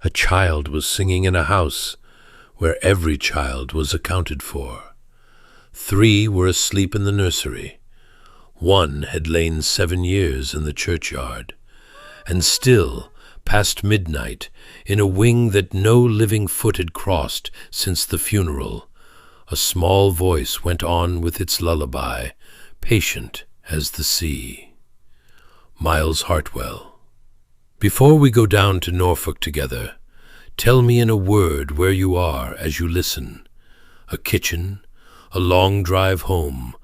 A child was singing in a house where every child was accounted for. 3 were asleep in the nursery. 1 had lain 7 years in the churchyard. And still, past midnight, in a wing that no living foot had crossed since the funeral, a small voice went on with its lullaby, patient as the sea. Miles Hartwell. Before we go down to Norfolk together, tell me in a word where you are as you listen. A kitchen, a long drive home,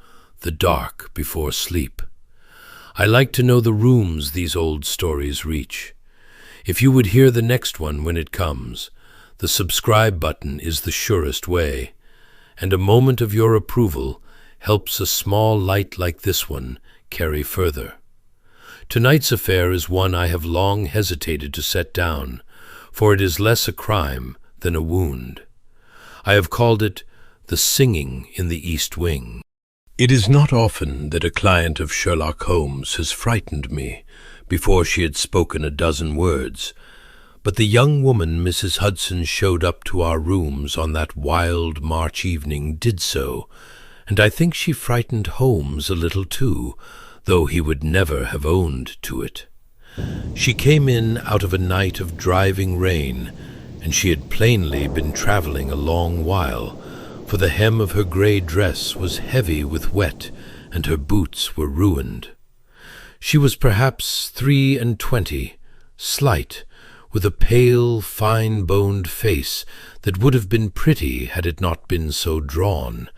the dark before sleep. I like to know the rooms these old stories reach. If you would hear the next one when it comes, the subscribe button is the surest way, and a moment of your approval helps a small light like this one carry further. Tonight's affair is one I have long hesitated to set down, for it is less a crime than a wound. I have called it The Singing in the East Wing. It is not often that a client of Sherlock Holmes has frightened me before she had spoken a dozen words, but the young woman Mrs. Hudson showed up to our rooms on that wild March evening did so, and I think she frightened Holmes a little too, though he would never have owned to it. She came in out of a night of driving rain, and she had plainly been traveling a long while, for the hem of her grey dress was heavy with wet, and her boots were ruined. She was perhaps 23, slight, with a pale, fine-boned face that would have been pretty had it not been so drawn,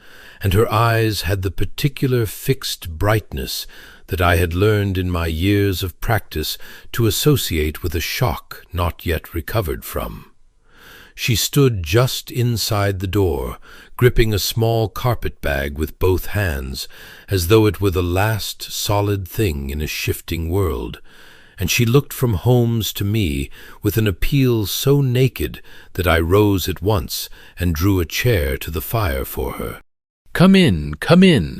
and her eyes had the particular fixed brightness that I had learned in my years of practice to associate with a shock not yet recovered from. She stood just inside the door, gripping a small carpet-bag with both hands, as though it were the last solid thing in a shifting world, and she looked from Holmes to me with an appeal so naked that I rose at once and drew a chair to the fire for her. Come in,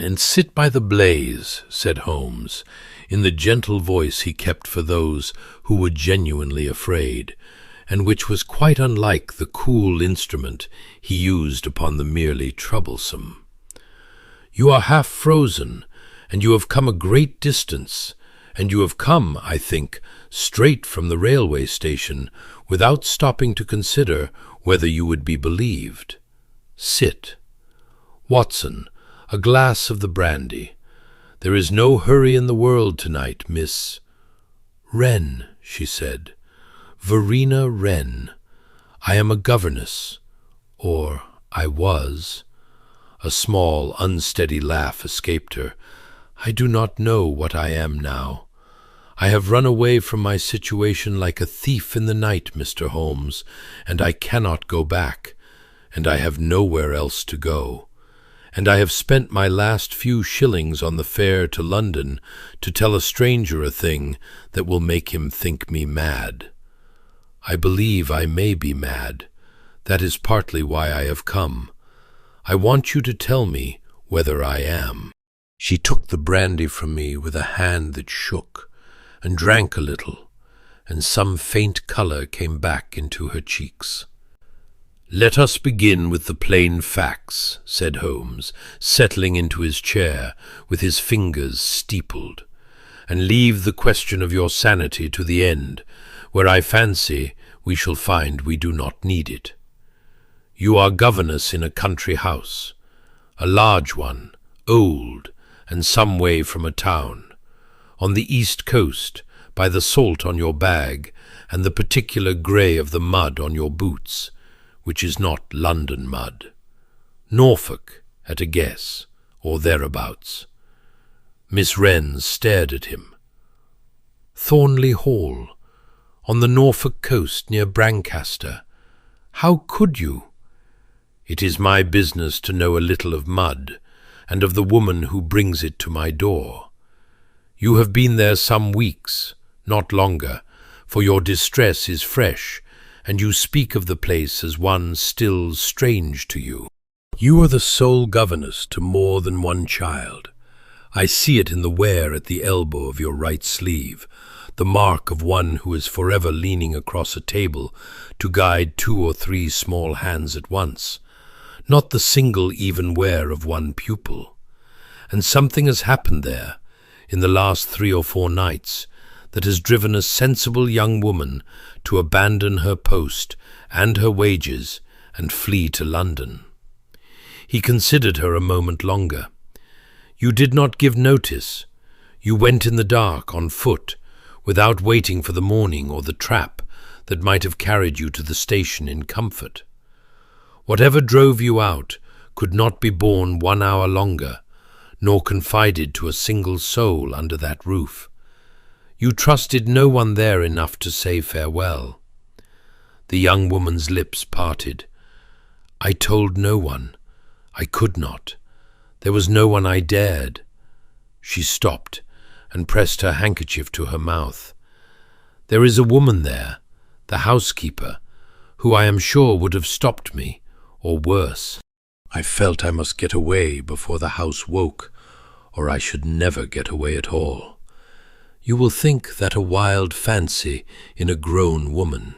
and sit by the blaze," said Holmes, in the gentle voice he kept for those who were genuinely afraid, and which was quite unlike the cool instrument he used upon the merely troublesome. "You are half frozen, and you have come a great distance, and you have come, I think, straight from the railway station, without stopping to consider whether you would be believed. Sit. Watson, a glass of the brandy. There is no hurry in the world tonight, Miss—" "Wren," she said. "Verena Wren. I am a governess, or I was." A small, unsteady laugh escaped her. "I do not know what I am now. I have run away from my situation like a thief in the night, Mr. Holmes, and I cannot go back, and I have nowhere else to go. And I have spent my last few shillings on the fare to London to tell a stranger a thing that will make him think me mad. I believe I may be mad. That is partly why I have come. I want you to tell me whether I am." She took the brandy from me with a hand that shook, and drank a little, and some faint colour came back into her cheeks. "Let us begin with the plain facts," said Holmes, settling into his chair with his fingers steepled, "and leave the question of your sanity to the end, where I fancy we shall find we do not need it. You are governess in a country house, a large one, old, and some way from a town, on the east coast, by the salt on your bag and the particular grey of the mud on your boots, which is not London mud. Norfolk, at a guess, or thereabouts." Miss Wren stared at him. "Thornley Hall, on the Norfolk coast near Brancaster. How could you?" "It is my business to know a little of mud, and of the woman who brings it to my door. You have been there some weeks, not longer, for your distress is fresh, and you speak of the place as one still strange to you. You are the sole governess to more than one child. I see it in the wear at the elbow of your right sleeve, the mark of one who is forever leaning across a table to guide 2 or 3 small hands at once, not the single even wear of one pupil. And something has happened there, in the last 3 or 4 nights, that has driven a sensible young woman to abandon her post and her wages and flee to London. He considered her a moment longer. You did not give notice. You went in the dark, on foot, without waiting for the morning or the trap that might have carried you to the station in comfort. Whatever drove you out could not be borne 1 hour longer, nor confided to a single soul under that roof. You trusted no one there enough to say farewell. The young woman's lips parted. I told no one. I could not. There was no one I dared. She stopped and pressed her handkerchief to her mouth. There is a woman there, the housekeeper, who I am sure would have stopped me, or worse. I felt I must get away before the house woke, or I should never get away at all. You will think that a wild fancy in a grown woman.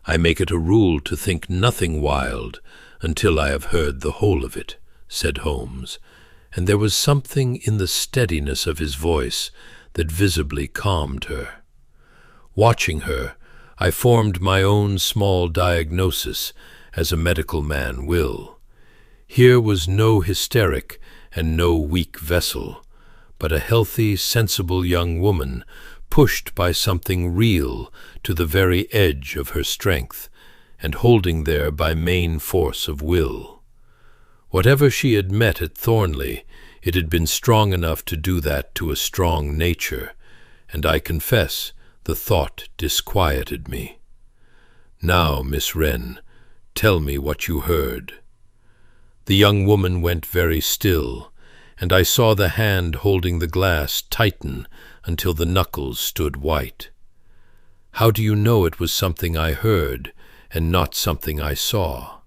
I make it a rule to think nothing wild until I have heard the whole of it, said Holmes, and there was something in the steadiness of his voice that visibly calmed her. Watching her, I formed my own small diagnosis, as a medical man will. Here was no hysteric and no weak vessel, but a healthy, sensible young woman, pushed by something real to the very edge of her strength, and holding there by main force of will. Whatever she had met at Thornley, it had been strong enough to do that to a strong nature, and I confess the thought disquieted me. Now, Miss Wren, tell me what you heard. The young woman went very still, and I saw the hand holding the glass tighten until the knuckles stood white. How do you know it was something I heard, and not something I saw?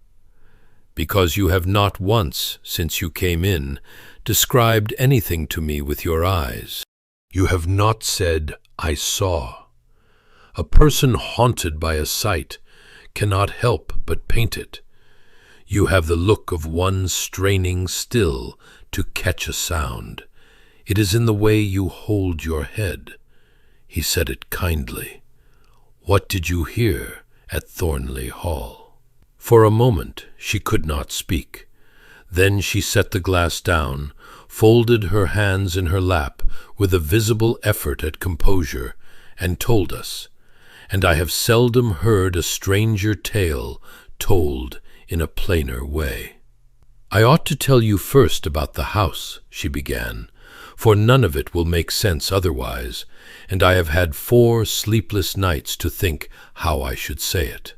Because you have not once, since you came in, described anything to me with your eyes. You have not said, I saw. A person haunted by a sight cannot help but paint it. You have the look of one straining still to catch a sound. It is in the way you hold your head. He said it kindly. What did you hear at Thornley Hall? For a moment she could not speak. Then she set the glass down, folded her hands in her lap with a visible effort at composure, and told us. And I have seldom heard a stranger tale told in a plainer way. I ought to tell you first about the house, she began, for none of it will make sense otherwise, and I have had 4 sleepless nights to think how I should say it.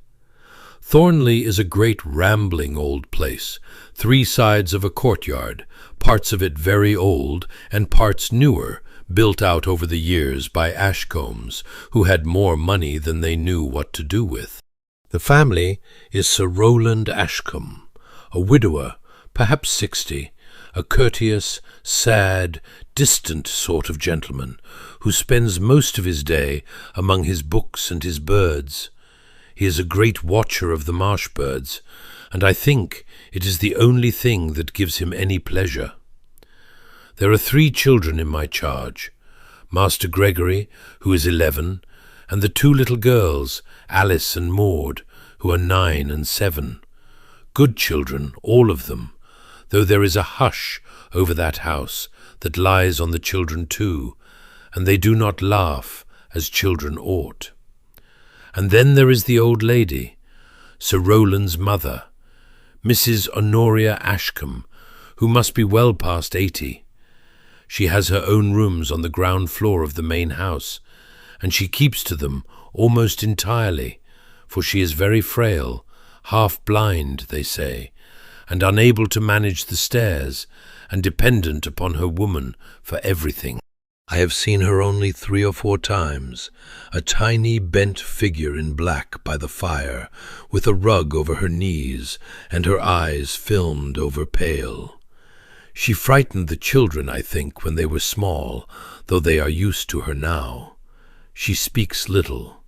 Thornley is a great rambling old place, 3 sides of a courtyard, parts of it very old and parts newer, built out over the years by Ashcombs, who had more money than they knew what to do with. The family is Sir Rowland Ashcombe, a widower, perhaps 60, a courteous, sad, distant sort of gentleman, who spends most of his day among his books and his birds. He is a great watcher of the marsh birds, and I think it is the only thing that gives him any pleasure. There are 3 children in my charge, Master Gregory, who is 11, and the 2 little girls, Alice and Maud, who are 9 and 7. Good children, all of them, though there is a hush over that house that lies on the children too, and they do not laugh as children ought. And then there is the old lady, Sir Rowland's mother, Mrs. Honoria Ashcombe, who must be well past 80. She has her own rooms on the ground floor of the main house, and she keeps to them almost entirely, for she is very frail, half blind, they say, and unable to manage the stairs, and dependent upon her woman for everything. I have seen her only 3 or 4 times, a tiny bent figure in black by the fire, with a rug over her knees, and her eyes filmed over pale. She frightened the children, I think, when they were small, though they are used to her now. She speaks little,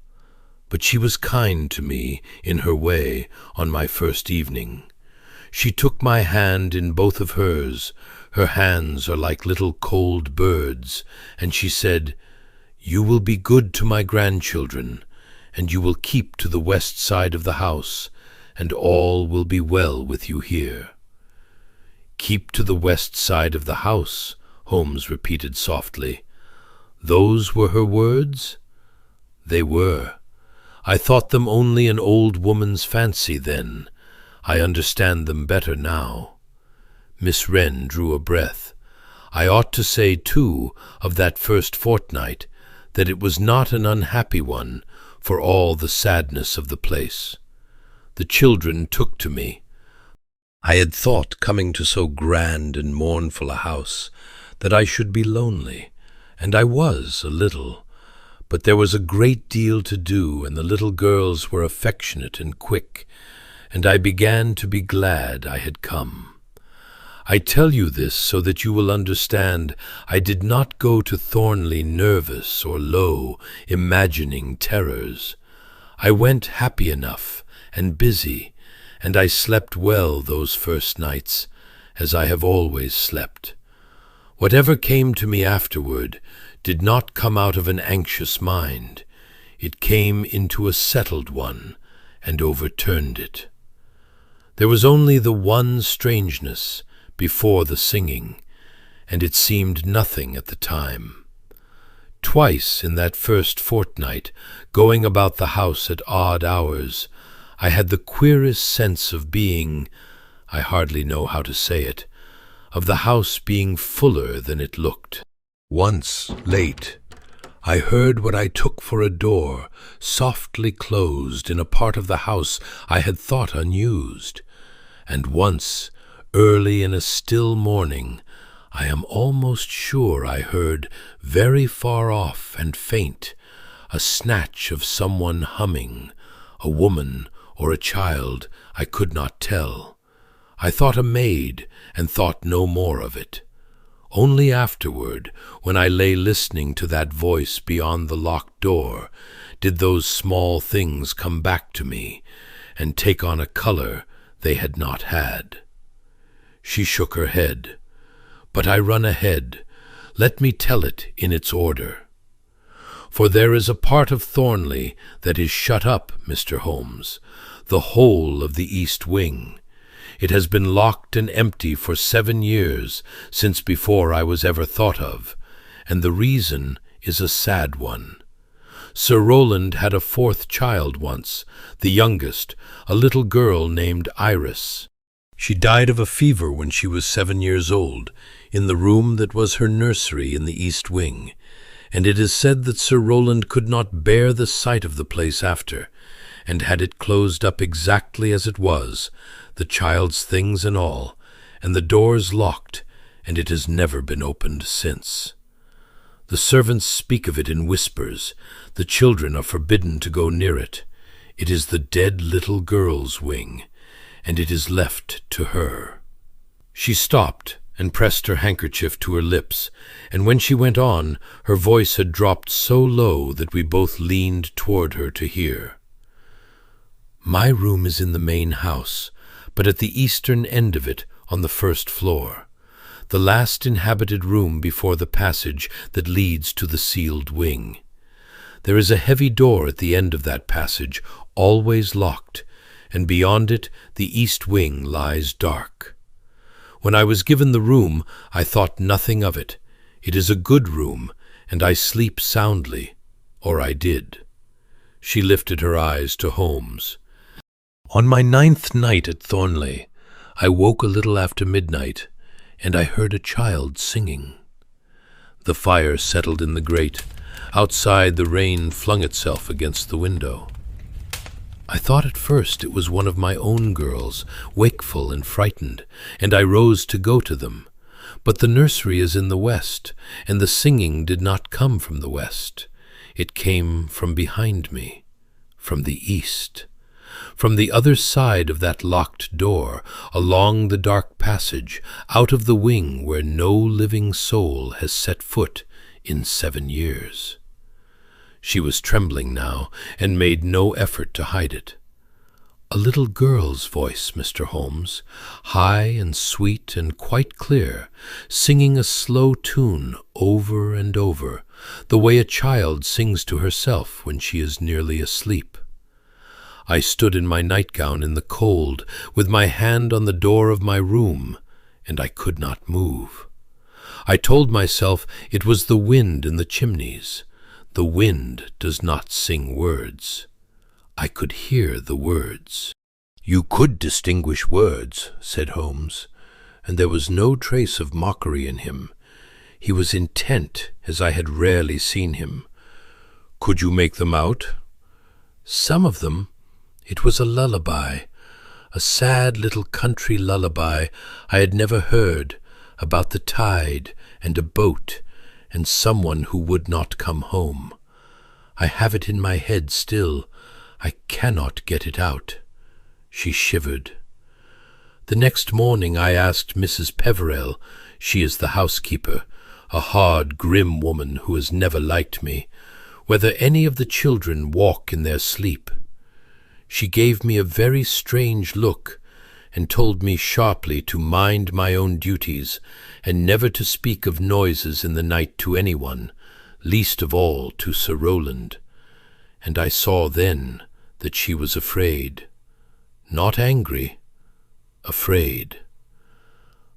but she was kind to me in her way on my first evening. She took my hand in both of hers. Her hands are like little cold birds, and she said, "You will be good to my grandchildren, and you will keep to the west side of the house, and all will be well with you here." "Keep to the west side of the house," Holmes repeated softly. Those were her words? They were. I thought them only an old woman's fancy then. I understand them better now. Miss Wren drew a breath. I ought to say, too, of that first fortnight, that it was not an unhappy one, for all the sadness of the place. The children took to me. I had thought, coming to so grand and mournful a house, that I should be lonely, and I was a little, but there was a great deal to do, and the little girls were affectionate and quick, and I began to be glad I had come. I tell you this so that you will understand I did not go to Thornley nervous or low, imagining terrors. I went happy enough and busy, and I slept well those first nights, as I have always slept. Whatever came to me afterward did not come out of an anxious mind. It came into a settled one and overturned it. There was only the one strangeness before the singing, and it seemed nothing at the time. Twice in that first fortnight, going about the house at odd hours, I had the queerest sense of being, I hardly know how to say it, of the house being fuller than it looked. Once, late, I heard what I took for a door softly closed in a part of the house I had thought unused, and once, early in a still morning, I am almost sure I heard, very far off and faint, a snatch of someone humming, a woman or a child, I could not tell. I thought a maid, and thought no more of it. Only afterward, when I lay listening to that voice beyond the locked door, did those small things come back to me, and take on a color they had not had. She shook her head. But I run ahead. Let me tell it in its order. For there is a part of Thornley that is shut up, Mr. Holmes, the whole of the east wing. It has been locked and empty for 7 years, since before I was ever thought of, and the reason is a sad one. Sir Rowland had a 4th child once, the youngest, a little girl named Iris. She died of a fever when she was 7 years old, in the room that was her nursery in the east wing, and it is said that Sir Rowland could not bear the sight of the place after, and had it closed up exactly as it was, the child's things and all, and the doors locked, and it has never been opened since. The servants speak of it in whispers. The children are forbidden to go near it. It is the dead little girl's wing, and it is left to her. She stopped and pressed her handkerchief to her lips, and when she went on, her voice had dropped so low that we both leaned toward her to hear. My room is in the main house, but at the eastern end of it, on the 1st floor, the last inhabited room before the passage that leads to the sealed wing. There is a heavy door at the end of that passage, always locked, and beyond it the east wing lies dark. When I was given the room, I thought nothing of it. It is a good room, and I sleep soundly, or I did. She lifted her eyes to Holmes. On my 9th night at Thornley, I woke a little after midnight, and I heard a child singing. The fire settled in the grate. Outside, the rain flung itself against the window. I thought at first it was one of my own girls, wakeful and frightened, and I rose to go to them. But the nursery is in the west, and the singing did not come from the west. It came from behind me, from the east. From the other side of that locked door, along the dark passage, out of the wing where no living soul has set foot in 7 years. She was trembling now, and made no effort to hide it. A little girl's voice, Mr. Holmes, high and sweet and quite clear, singing a slow tune over and over, the way a child sings to herself when she is nearly asleep. I stood in my nightgown in the cold, with my hand on the door of my room, and I could not move. I told myself it was the wind in the chimneys. The wind does not sing words. I could hear the words. "You could distinguish words," said Holmes, and there was no trace of mockery in him. He was intent, as I had rarely seen him. "Could you make them out?" "Some of them. It was a lullaby, a sad little country lullaby I had never heard, about the tide and a boat and someone who would not come home. I have it in my head still. I cannot get it out." She shivered. The next morning I asked Mrs. Peverell, she is the housekeeper, a hard, grim woman who has never liked me, whether any of the children walk in their sleep. She gave me a very strange look, and told me sharply to mind my own duties, and never to speak of noises in the night to anyone, least of all to Sir Rowland. And I saw then that she was afraid. Not angry, afraid.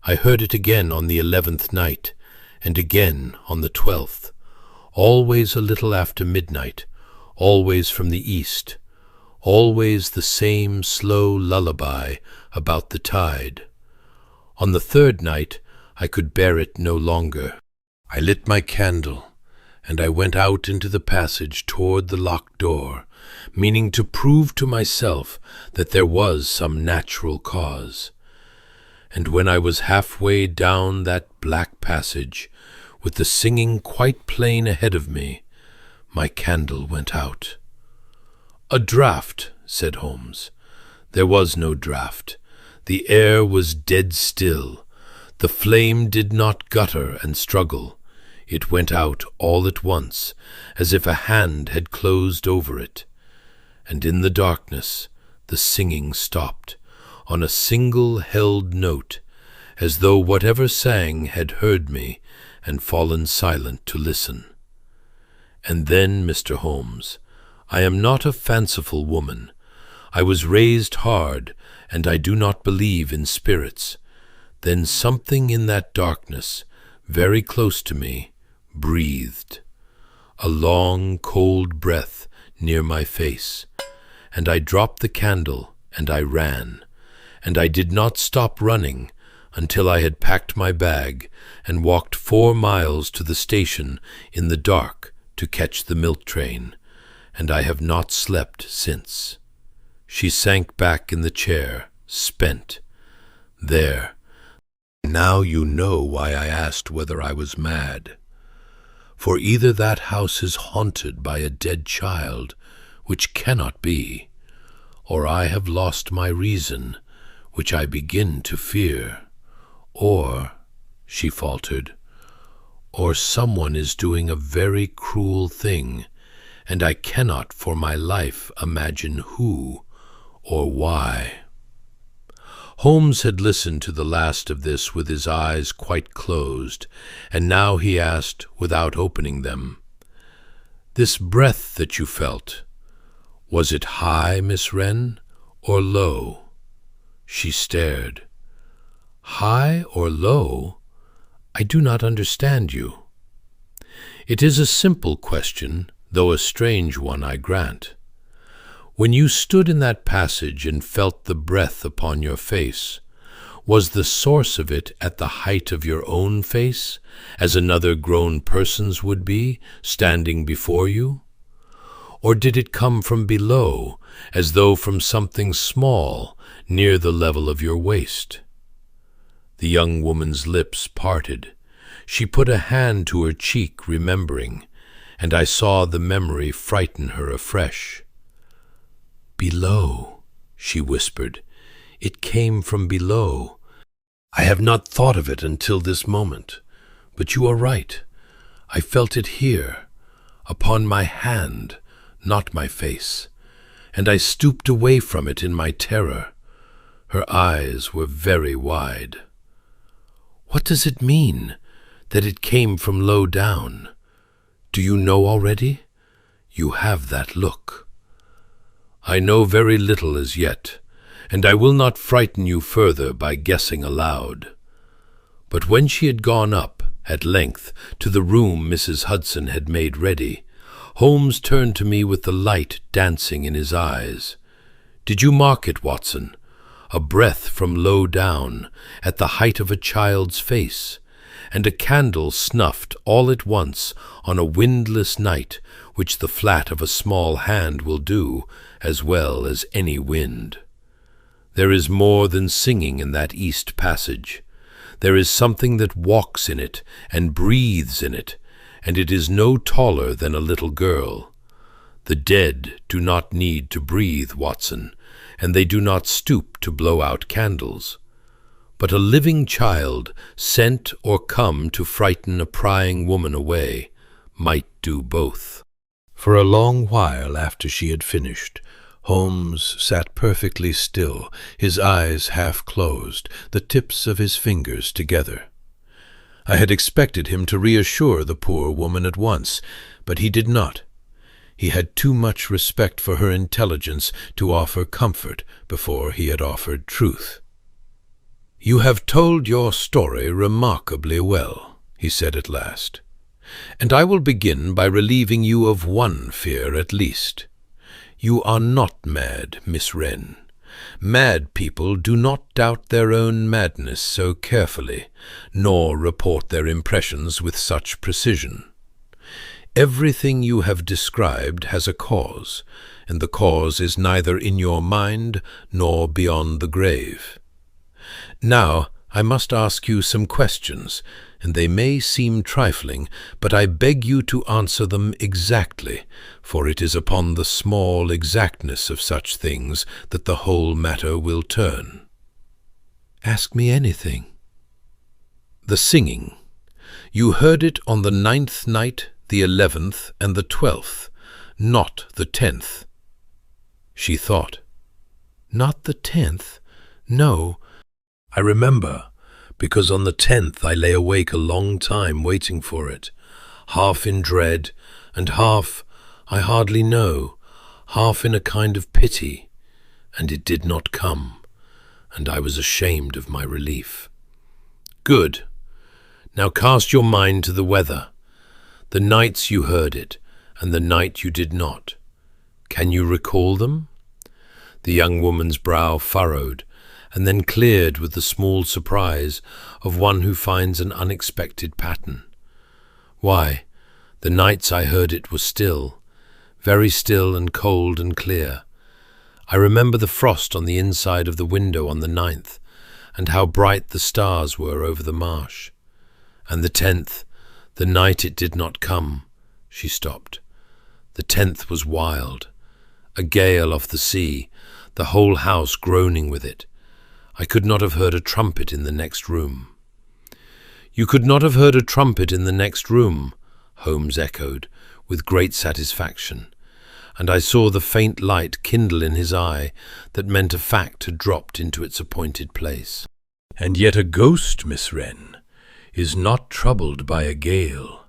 I heard it again on the 11th night, and again on the 12th, always a little after midnight, always from the east, always the same slow lullaby about the tide. On the 3rd night I could bear it no longer. I lit my candle, and I went out into the passage toward the locked door, meaning to prove to myself that there was some natural cause. And when I was halfway down that black passage, with the singing quite plain ahead of me, my candle went out. "A draught," said Holmes. There was no draught. The air was dead still. The flame did not gutter and struggle. It went out all at once, as if a hand had closed over it. And in the darkness the singing stopped, on a single held note, as though whatever sang had heard me and fallen silent to listen. And then, Mr. Holmes, I am not a fanciful woman. I was raised hard, and I do not believe in spirits. Then something in that darkness, very close to me, breathed. A long, cold breath near my face, and I dropped the candle, and I ran. And I did not stop running until I had packed my bag and walked 4 miles to the station in the dark to catch the milk train, and I have not slept since. She sank back in the chair, spent. There. Now you know why I asked whether I was mad. For either that house is haunted by a dead child, which cannot be, or I have lost my reason, which I begin to fear, or, she faltered, or someone is doing a very cruel thing, and I cannot for my life imagine who or why. Holmes had listened to the last of this with his eyes quite closed, and now he asked, without opening them, "This breath that you felt, was it high, Miss Wren, or low?" She stared. "High or low? I do not understand you." "It is a simple question, though a strange one, I grant. When you stood in that passage and felt the breath upon your face, was the source of it at the height of your own face, as another grown person's would be, standing before you? Or did it come from below, as though from something small, near the level of your waist?" The young woman's lips parted. She put a hand to her cheek, remembering, and I saw the memory frighten her afresh. "Below," she whispered. "It came from below. I have not thought of it until this moment, but you are right. I felt it here, upon my hand, not my face, and I stooped away from it in my terror. Her eyes were very wide. "What does it mean, that it came from low down? Do you know already? You have that look." "I know very little as yet, and I will not frighten you further by guessing aloud." But when she had gone up, at length, to the room Mrs. Hudson had made ready, Holmes turned to me with the light dancing in his eyes. "Did you mark it, Watson? A breath from low down, at the height of a child's face, and a candle snuffed all at once on a windless night, which the flat of a small hand will do as well as any wind. There is more than singing in that east passage. There is something that walks in it and breathes in it, and it is no taller than a little girl. The dead do not need to breathe, Watson, and they do not stoop to blow out candles. But a living child, sent or come to frighten a prying woman away, might do both." For a long while after she had finished, Holmes sat perfectly still, his eyes half closed, the tips of his fingers together. I had expected him to reassure the poor woman at once, but he did not. He had too much respect for her intelligence to offer comfort before he had offered truth. "You have told your story remarkably well," he said at last, "and I will begin by relieving you of one fear at least. You are not mad, Miss Wren. Mad people do not doubt their own madness so carefully, nor report their impressions with such precision. Everything you have described has a cause, and the cause is neither in your mind nor beyond the grave. Now, I must ask you some questions, and they may seem trifling, but I beg you to answer them exactly, for it is upon the small exactness of such things that the whole matter will turn." "Ask me anything." "The singing. You heard it on the 9th night, the 11th, and the 12th, not the 10th. She thought. "Not the 10th? No. I remember, because on the 10th I lay awake a long time waiting for it, half in dread, and half, I hardly know, half in a kind of pity, and it did not come, and I was ashamed of my relief." "Good. Now cast your mind to the weather. The nights you heard it, and the night you did not. Can you recall them?" The young woman's brow furrowed, and then cleared with the small surprise of one who finds an unexpected pattern. "Why, the nights I heard it were still, very still and cold and clear. I remember the frost on the inside of the window on the 9th, and how bright the stars were over the marsh. And the 10th, the night it did not come." She stopped. "The 10th was wild. A gale off the sea, the whole house groaning with it. I could not have heard a trumpet in the next room." "You could not have heard a trumpet in the next room," Holmes echoed, with great satisfaction, and I saw the faint light kindle in his eye that meant a fact had dropped into its appointed place. "And yet a ghost, Miss Wren, is not troubled by a gale.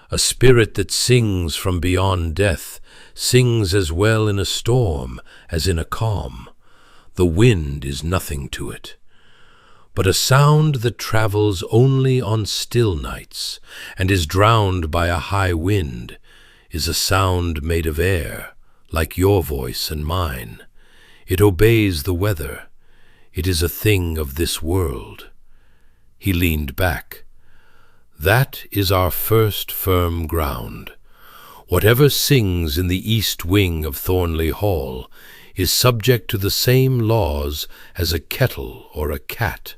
A spirit that sings from beyond death sings as well in a storm as in a calm. The wind is nothing to it. But a sound that travels only on still nights and is drowned by a high wind is a sound made of air, like your voice and mine. It obeys the weather. It is a thing of this world." He leaned back. "That is our first firm ground. Whatever sings in the east wing of Thornley Hall is subject to the same laws as a kettle or a cat,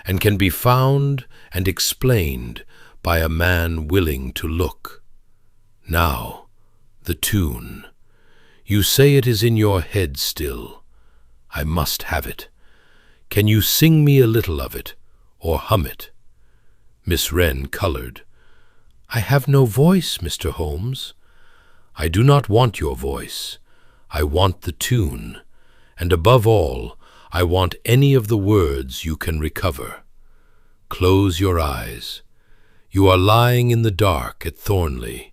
and can be found and explained by a man willing to look. Now, the tune. You say it is in your head still. I must have it. Can you sing me a little of it, or hum it?" Miss Wren colored. "I have no voice, Mr. Holmes. I do not want your voice. I want the tune, and above all, I want any of the words you can recover. Close your eyes. You are lying in the dark at Thornley.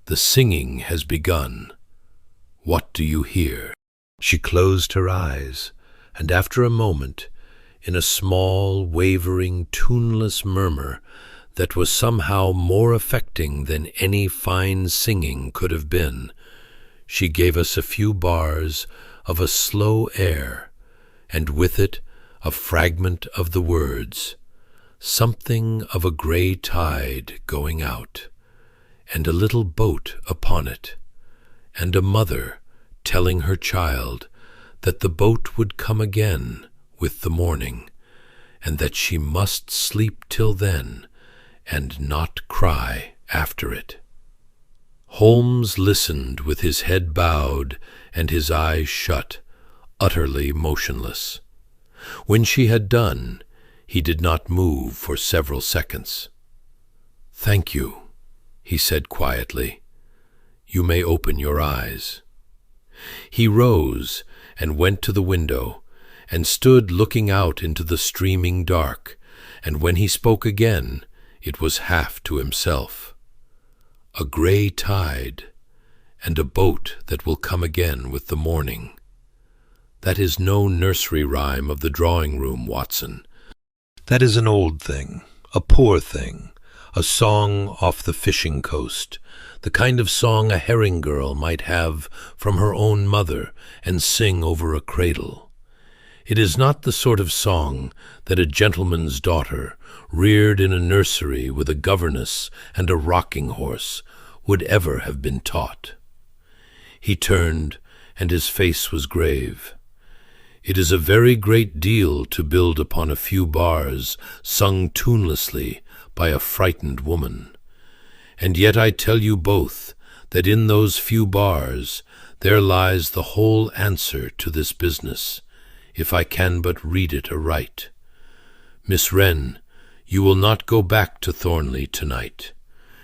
The singing has begun. What do you hear?" She closed her eyes, and after a moment, in a small, wavering, tuneless murmur that was somehow more affecting than any fine singing could have been, she gave us a few bars of a slow air, and with it a fragment of the words, something of a grey tide going out, and a little boat upon it, and a mother telling her child that the boat would come again with the morning, and that she must sleep till then, and not cry after it. Holmes listened with his head bowed and his eyes shut, utterly motionless. When she had done, he did not move for several seconds. "Thank you," he said quietly. "You may open your eyes." He rose and went to the window, and stood looking out into the streaming dark, and when he spoke again, it was half to himself. "A grey tide, and a boat that will come again with the morning. That is no nursery rhyme of the drawing-room, Watson. That is an old thing, a poor thing, a song off the fishing coast, the kind of song a herring girl might have from her own mother and sing over a cradle. It is not the sort of song that a gentleman's daughter, reared in a nursery with a governess and a rocking horse, would ever have been taught." He turned, and his face was grave. "It is a very great deal to build upon a few bars sung tunelessly by a frightened woman. And yet I tell you both that in those few bars there lies the whole answer to this business, if I can but read it aright. Miss Wren, you will not go back to Thornley tonight.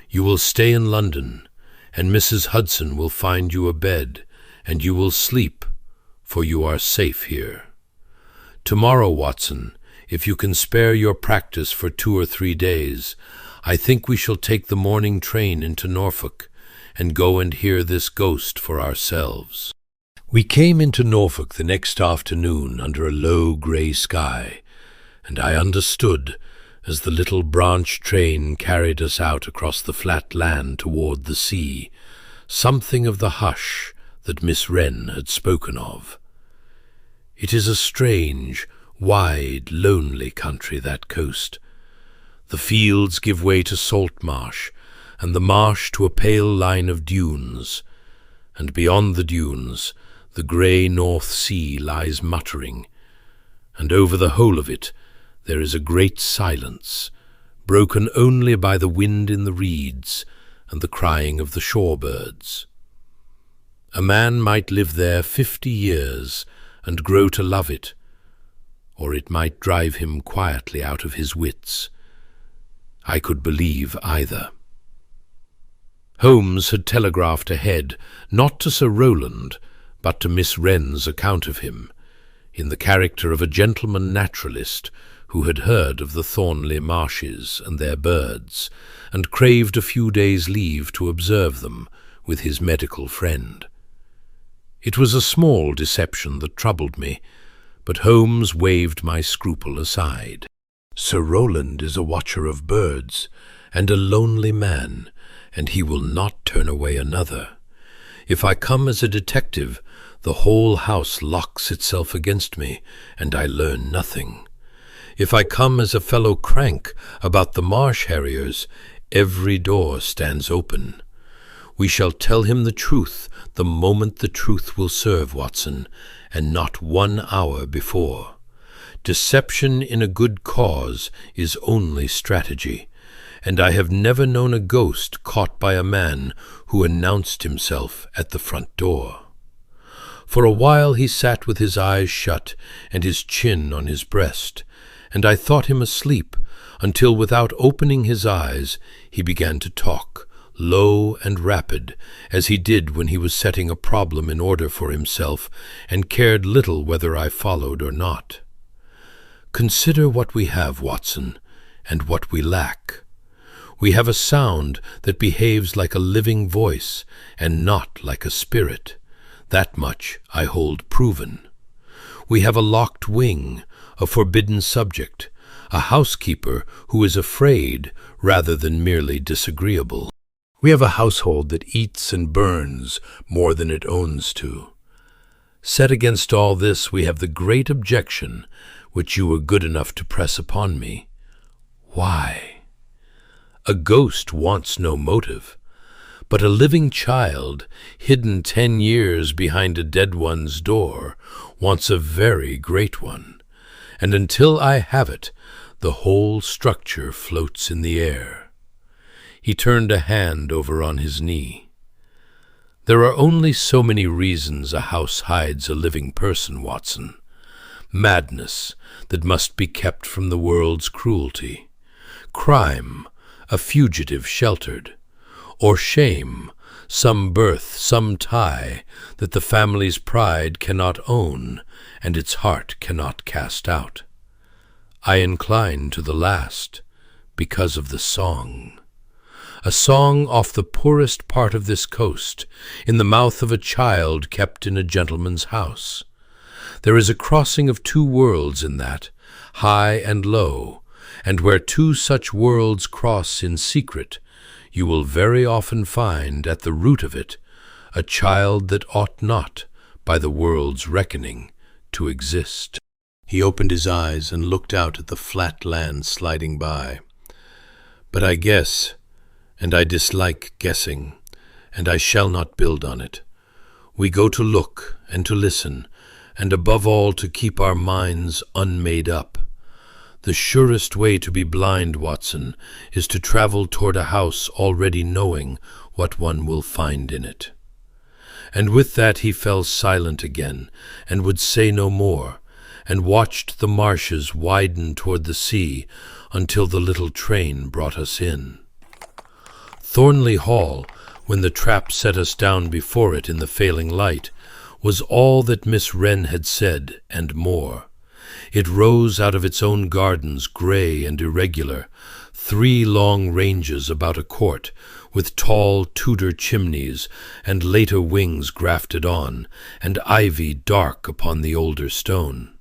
You will stay in London, and Mrs. Hudson will find you a bed, and you will sleep, for you are safe here. Tomorrow, Watson, if you can spare your practice for 2 or 3 days, I think we shall take the morning train into Norfolk, and go and hear this ghost for ourselves." We came into Norfolk the next afternoon under a low grey sky, and I understood, as the little branch train carried us out across the flat land toward the sea, something of the hush that Miss Wren had spoken of. It is a strange, wide, lonely country, that coast. The fields give way to salt marsh, and the marsh to a pale line of dunes, and beyond the dunes the grey North Sea lies muttering, and over the whole of it there is a great silence, broken only by the wind in the reeds and the crying of the shore birds. A man might live there 50 years and grow to love it, or it might drive him quietly out of his wits. I could believe either. Holmes had telegraphed ahead, not to Sir Rowland, but to Miss Wren's account of him, in the character of a gentleman naturalist who had heard of the Thornley marshes and their birds, and craved a few days' leave to observe them with his medical friend. It was a small deception that troubled me, but Holmes waved my scruple aside. "Sir Rowland is a watcher of birds, and a lonely man, and he will not turn away another. If I come as a detective, the whole house locks itself against me, and I learn nothing. If I come as a fellow crank about the marsh harriers, every door stands open. We shall tell him the truth the moment the truth will serve, Watson, and not 1 hour before. Deception in a good cause is only strategy, and I have never known a ghost caught by a man who announced himself at the front door." For a while he sat with his eyes shut and his chin on his breast, and I thought him asleep, until without opening his eyes he began to talk, low and rapid, as he did when he was setting a problem in order for himself, and cared little whether I followed or not. Consider what we have, Watson, and what we lack. We have a sound that behaves like a living voice, and not like a spirit. That much I hold proven. We have a locked wing, a forbidden subject, a housekeeper who is afraid rather than merely disagreeable. We have a household that eats and burns more than it owns to. Set against all this, we have the great objection which you were good enough to press upon me. Why? A ghost wants no motive, but a living child, hidden 10 years behind a dead one's door, wants a very great one, and until I have it, the whole structure floats in the air. He turned a hand over on his knee. There are only so many reasons a house hides a living person, Watson. Madness that must be kept from the world's cruelty, crime, a fugitive sheltered, or shame, some birth, some tie that the family's pride cannot own and its heart cannot cast out. I incline to the last because of the song. A song off the poorest part of this coast, in the mouth of a child kept in a gentleman's house. There is a crossing of 2 worlds in that, high and low, and where 2 such worlds cross in secret, you will very often find at the root of it a child that ought not, by the world's reckoning, to exist. He opened his eyes and looked out at the flat land sliding by. But I guess, and I dislike guessing, and I shall not build on it. We go to look and to listen, and above all to keep our minds unmade up. The surest way to be blind, Watson, is to travel toward a house already knowing what one will find in it. And with that he fell silent again, and would say no more, and watched the marshes widen toward the sea until the little train brought us in. Thornley Hall, when the trap set us down before it in the failing light, was all that Miss Wren had said, and more. It rose out of its own gardens, grey and irregular, 3 long ranges about a court, with tall Tudor chimneys and later wings grafted on, and ivy dark upon the older stone.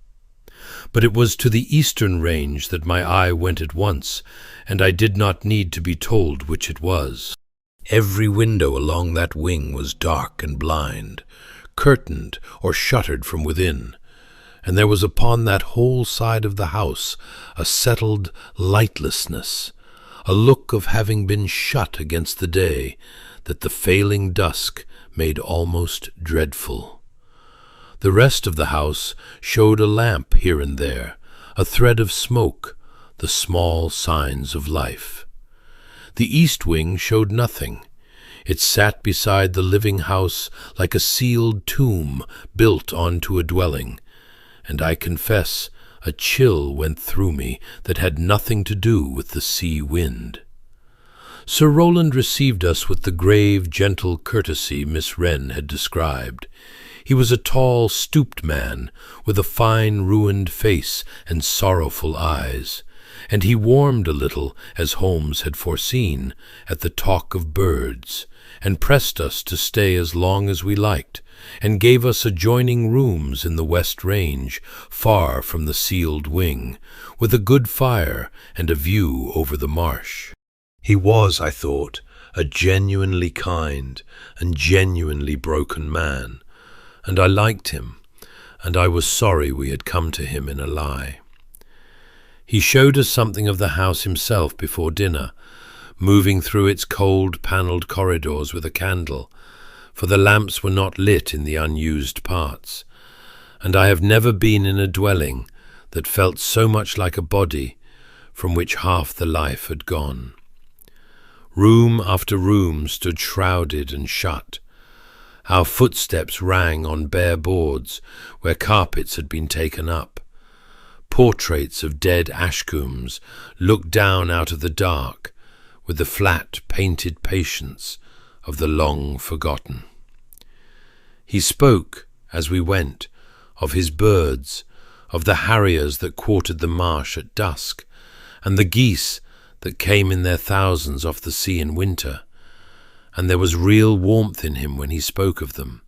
But it was to the eastern range that my eye went at once, and I did not need to be told which it was. Every window along that wing was dark and blind, curtained or shuttered from within, and there was upon that whole side of the house a settled lightlessness, a look of having been shut against the day, that the failing dusk made almost dreadful. The rest of the house showed a lamp here and there, a thread of smoke, the small signs of life. The east wing showed nothing. It sat beside the living house like a sealed tomb built onto a dwelling, and I confess a chill went through me that had nothing to do with the sea wind. Sir Rowland received us with the grave, gentle courtesy Miss Wren had described. He was a tall, stooped man, with a fine, ruined face and sorrowful eyes, and he warmed a little, as Holmes had foreseen, at the talk of birds, and pressed us to stay as long as we liked, and gave us adjoining rooms in the west range, far from the sealed wing, with a good fire and a view over the marsh. He was, I thought, a genuinely kind and genuinely broken man, and I liked him, and I was sorry we had come to him in a lie. He showed us something of the house himself before dinner, moving through its cold panelled corridors with a candle, for the lamps were not lit in the unused parts, and I have never been in a dwelling that felt so much like a body from which half the life had gone. Room after room stood shrouded and shut. Our footsteps rang on bare boards where carpets had been taken up. Portraits of dead Ashcombs looked down out of the dark, with the flat, painted patience of the long-forgotten. He spoke, as we went, of his birds, of the harriers that quartered the marsh at dusk, and the geese that came in their thousands off the sea in winter, and there was real warmth in him when he spoke of them,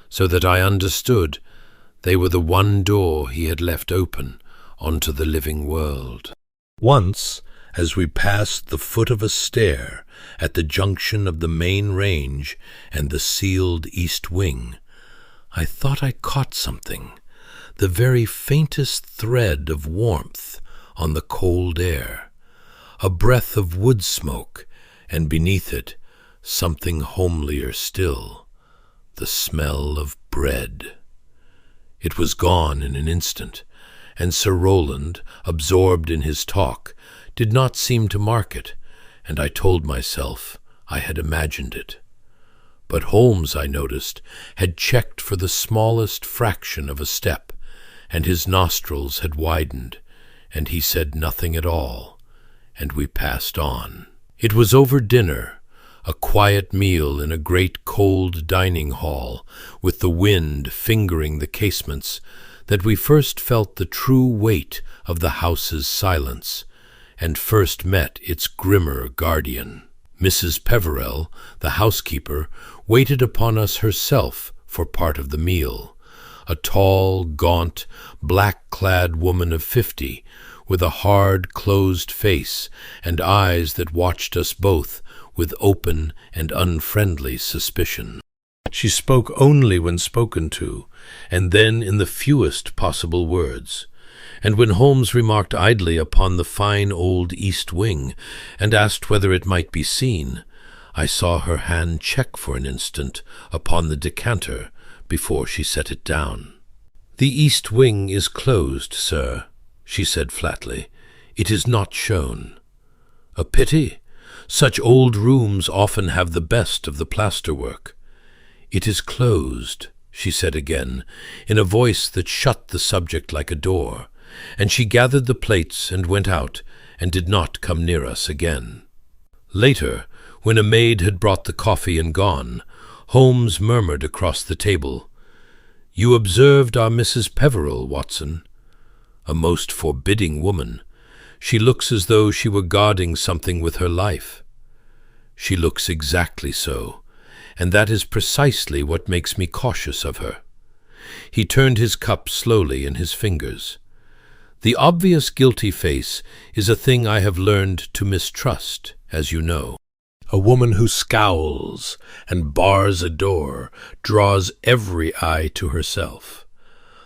so that I understood they were the one door he had left open onto the living world. Once, as we passed the foot of a stair at the junction of the main range and the sealed east wing, I thought I caught something, the very faintest thread of warmth on the cold air, a breath of wood smoke, and beneath it something homelier still, the smell of bread. It was gone in an instant, and Sir Rowland, absorbed in his talk, did not seem to mark it, and I told myself I had imagined it. But Holmes, I noticed, had checked for the smallest fraction of a step, and his nostrils had widened, and he said nothing at all, and we passed on. It was over dinner, a quiet meal in a great cold dining hall, with the wind fingering the casements, that we first felt the true weight of the house's silence, and first met its grimmer guardian. Mrs. Peverell, the housekeeper, waited upon us herself for part of the meal, a tall, gaunt, black-clad woman of 50, with a hard, closed face and eyes that watched us both with open and unfriendly suspicion. She spoke only when spoken to, and then in the fewest possible words. And when Holmes remarked idly upon the fine old east wing, and asked whether it might be seen, I saw her hand check for an instant upon the decanter before she set it down. "The east wing is closed, sir," she said flatly. "It is not shown." "A pity. Such old rooms often have the best of the plasterwork." "It is closed," she said again, in a voice that shut the subject like a door, and she gathered the plates and went out, and did not come near us again. Later, when a maid had brought the coffee and gone, Holmes murmured across the table, "You observed our Mrs. Peverell, Watson? A most forbidding woman. She looks as though she were guarding something with her life." "She looks exactly so, and that is precisely what makes me cautious of her." He turned his cup slowly in his fingers. "The obvious guilty face is a thing I have learned to mistrust, as you know. A woman who scowls and bars a door draws every eye to herself.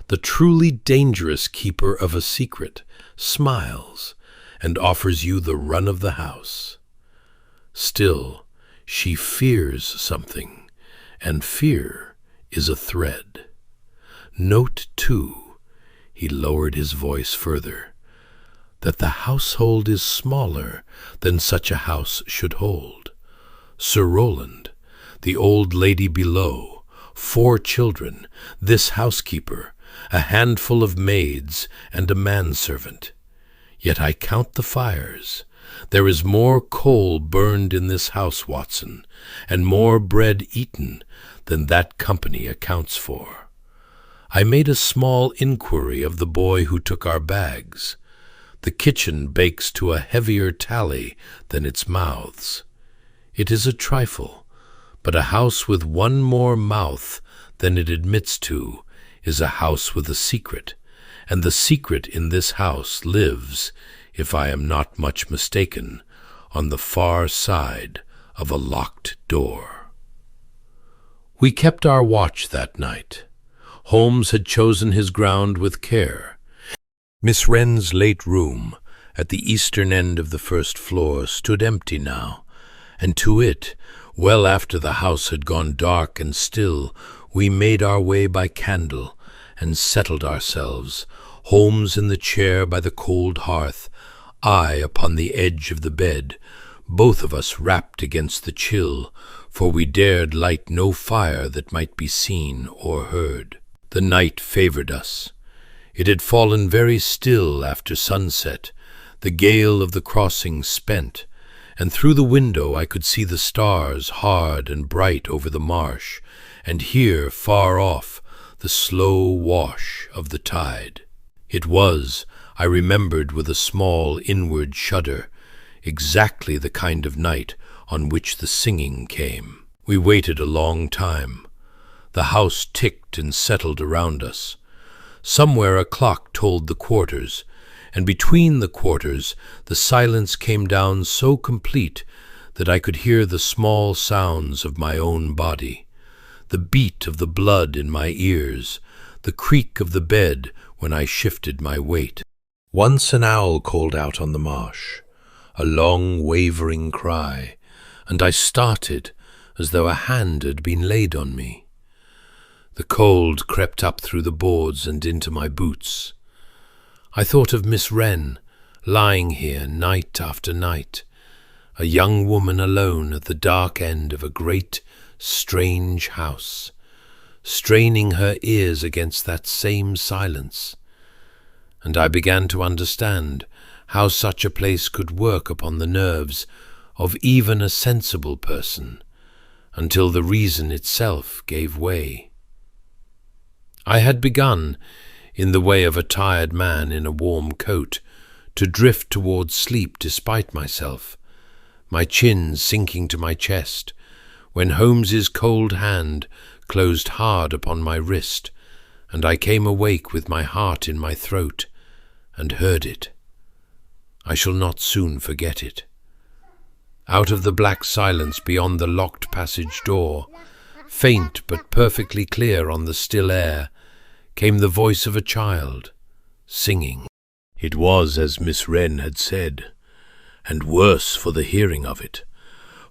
The truly dangerous keeper of a secret smiles and offers you the run of the house. Still, she fears something, and fear is a thread. Note, too," he lowered his voice further, "that the household is smaller than such a house should hold. Sir Rowland, the old lady below, 4 children, this housekeeper, a handful of maids, and a manservant. Yet I count the fires. There is more coal burned in this house, Watson, and more bread eaten than that company accounts for. I made a small inquiry of the boy who took our bags. The kitchen bakes to a heavier tally than its mouths. It is a trifle, but a house with one more mouth than it admits to is a house with a secret, and the secret in this house lives, if I am not much mistaken, on the far side of a locked door." We kept our watch that night. Holmes had chosen his ground with care. Miss Wren's late room, at the eastern end of the first floor, stood empty now, and to it, well after the house had gone dark and still, we made our way by candle, and settled ourselves, Holmes in the chair by the cold hearth, I upon the edge of the bed, both of us wrapped against the chill, for we dared light no fire that might be seen or heard. The night favored us. It had fallen very still after sunset, the gale of the crossing spent, and through the window I could see the stars hard and bright over the marsh, and hear, far off, the slow wash of the tide. It was, I remembered with a small inward shudder, exactly the kind of night on which the singing came. We waited a long time. The house ticked and settled around us. Somewhere a clock told the quarters, and between the quarters the silence came down so complete that I could hear the small sounds of my own body, the beat of the blood in my ears, the creak of the bed when I shifted my weight. Once an owl called out on the marsh, a long wavering cry, and I started as though a hand had been laid on me. The cold crept up through the boards and into my boots. I thought of Miss Wren, lying here night after night, a young woman alone at the dark end of a great, strange house, straining her ears against that same silence. And I began to understand how such a place could work upon the nerves of even a sensible person, until the reason itself gave way. I had begun, in the way of a tired man in a warm coat, to drift towards sleep despite myself, my chin sinking to my chest, when Holmes's cold hand closed hard upon my wrist, and I came awake with my heart in my throat, and heard it. I shall not soon forget it. Out of the black silence beyond the locked passage door, faint but perfectly clear on the still air, came the voice of a child, singing. It was as Miss Wren had said, and worse for the hearing of it,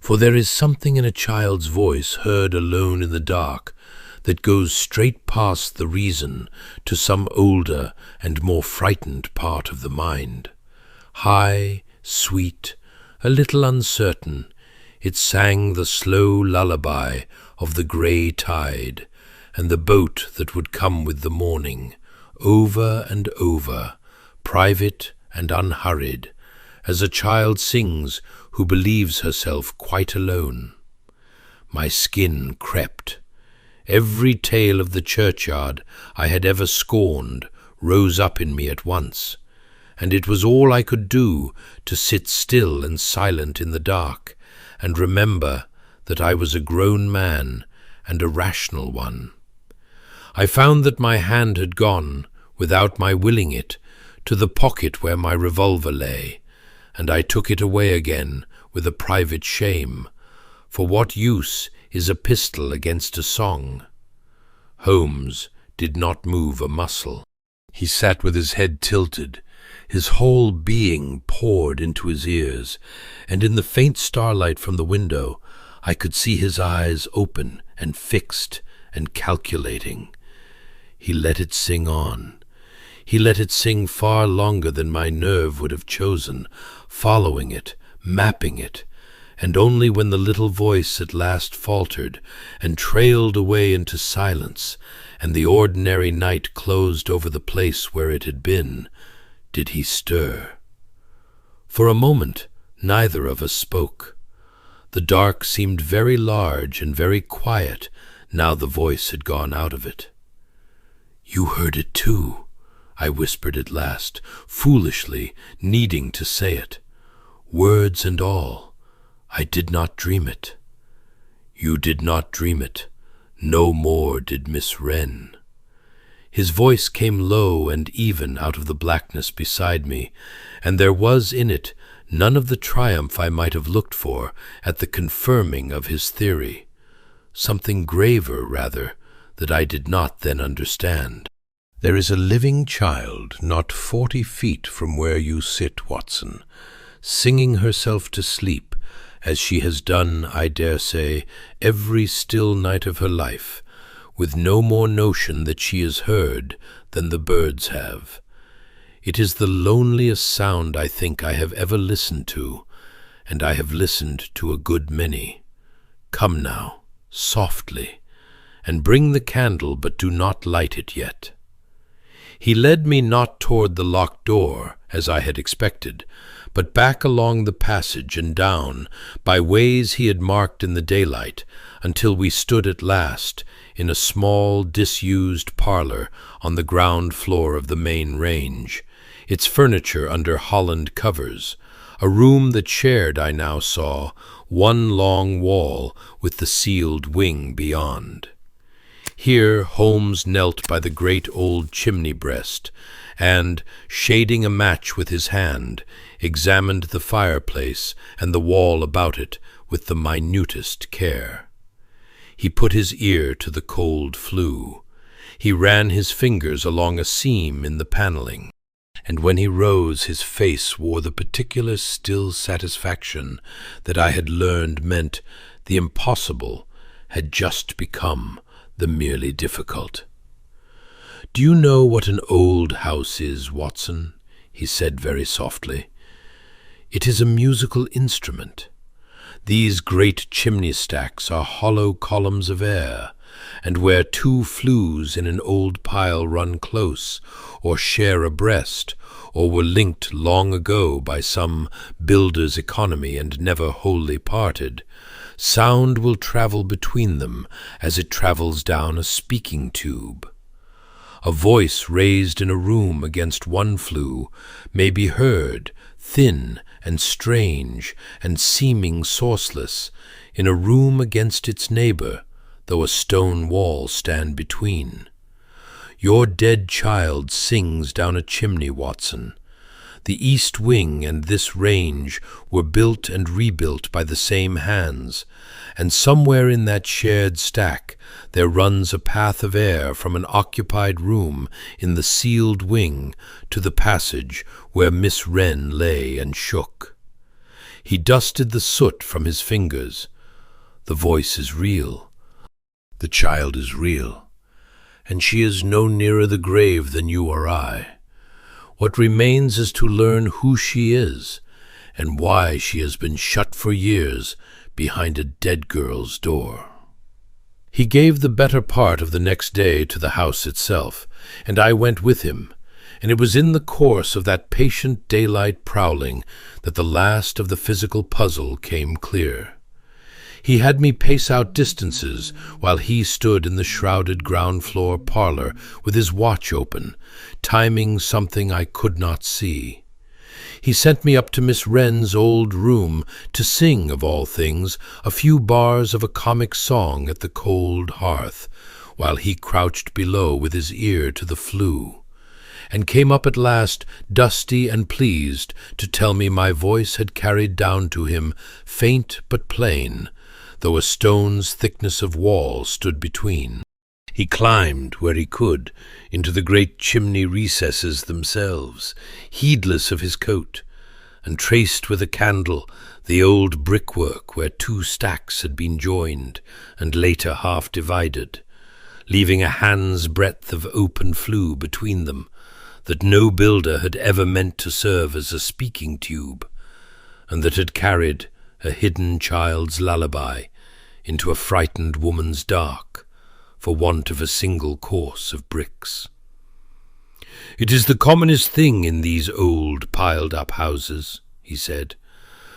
for there is something in a child's voice heard alone in the dark that goes straight past the reason to some older and more frightened part of the mind. High, sweet, a little uncertain, it sang the slow lullaby of the grey tide, and the boat that would come with the morning, over and over, private and unhurried, as a child sings who believes herself quite alone. My skin crept. Every tale of the churchyard I had ever scorned rose up in me at once, and it was all I could do to sit still and silent in the dark, and remember that I was a grown man and a rational one. I found that my hand had gone, without my willing it, to the pocket where my revolver lay, and I took it away again with a private shame, for what use is a pistol against a song? Holmes did not move a muscle. He sat with his head tilted, his whole being poured into his ears, and in the faint starlight from the window I could see his eyes open and fixed and calculating. He let it sing on. He let it sing far longer than my nerve would have chosen, following it, mapping it, and only when the little voice at last faltered and trailed away into silence, and the ordinary night closed over the place where it had been, did he stir. For a moment neither of us spoke. The dark seemed very large and very quiet now the voice had gone out of it. "You heard it too," I whispered at last, foolishly, needing to say it. "Words and all. I did not dream it." "You did not dream it. No more did Miss Wren." His voice came low and even out of the blackness beside me, and there was in it none of the triumph I might have looked for at the confirming of his theory. Something graver, rather, that I did not then understand. "There is a living child not 40 feet from where you sit, Watson, singing herself to sleep, as she has done, I dare say, every still night of her life, with no more notion that she is heard than the birds have. It is the loneliest sound I think I have ever listened to, and I have listened to a good many. Come now, softly, and bring the candle, but do not light it yet." He led me not toward the locked door, as I had expected, but back along the passage and down, by ways he had marked in the daylight, until we stood at last in a small, disused parlor on the ground floor of the main range, its furniture under Holland covers, a room that shared, I now saw, one long wall with the sealed wing beyond. Here Holmes knelt by the great old chimney breast, and, shading a match with his hand, examined the fireplace and the wall about it with the minutest care. He put his ear to the cold flue. He ran his fingers along a seam in the paneling, and when he rose his face wore the particular still satisfaction that I had learned meant the impossible had just become the merely difficult. "Do you know what an old house is, Watson?" he said very softly. "It is a musical instrument. These great chimney stacks are hollow columns of air, and where two flues in an old pile run close, or share abreast, or were linked long ago by some builder's economy and never wholly parted, sound will travel between them as it travels down a speaking tube. A voice raised in a room against one flue may be heard, thin and strange and seeming sourceless, in a room against its neighbor, though a stone wall stand between. Your dead child sings down a chimney, Watson. The east wing and this range were built and rebuilt by the same hands, and somewhere in that shared stack there runs a path of air from an occupied room in the sealed wing to the passage where Miss Wren lay and shook. He dusted the soot from his fingers. The voice is real. The child is real, and she is no nearer the grave than you or I. What remains is to learn who she is, and why she has been shut for years behind a dead girl's door." He gave the better part of the next day to the house itself, and I went with him, and it was in the course of that patient daylight prowling that the last of the physical puzzle came clear. He had me pace out distances while he stood in the shrouded ground-floor parlor with his watch open, timing something I could not see. He sent me up to Miss Wren's old room to sing, of all things, a few bars of a comic song at the cold hearth, while he crouched below with his ear to the flue, and came up at last, dusty and pleased, to tell me my voice had carried down to him, faint but plain, though a stone's thickness of wall stood between. He climbed, where he could, into the great chimney recesses themselves, heedless of his coat, and traced with a candle the old brickwork where two stacks had been joined and later half divided, leaving a hand's breadth of open flue between them that no builder had ever meant to serve as a speaking tube, and that had carried a hidden child's lullaby into a frightened woman's dark, for want of a single course of bricks. "It is the commonest thing in these old piled-up houses," he said,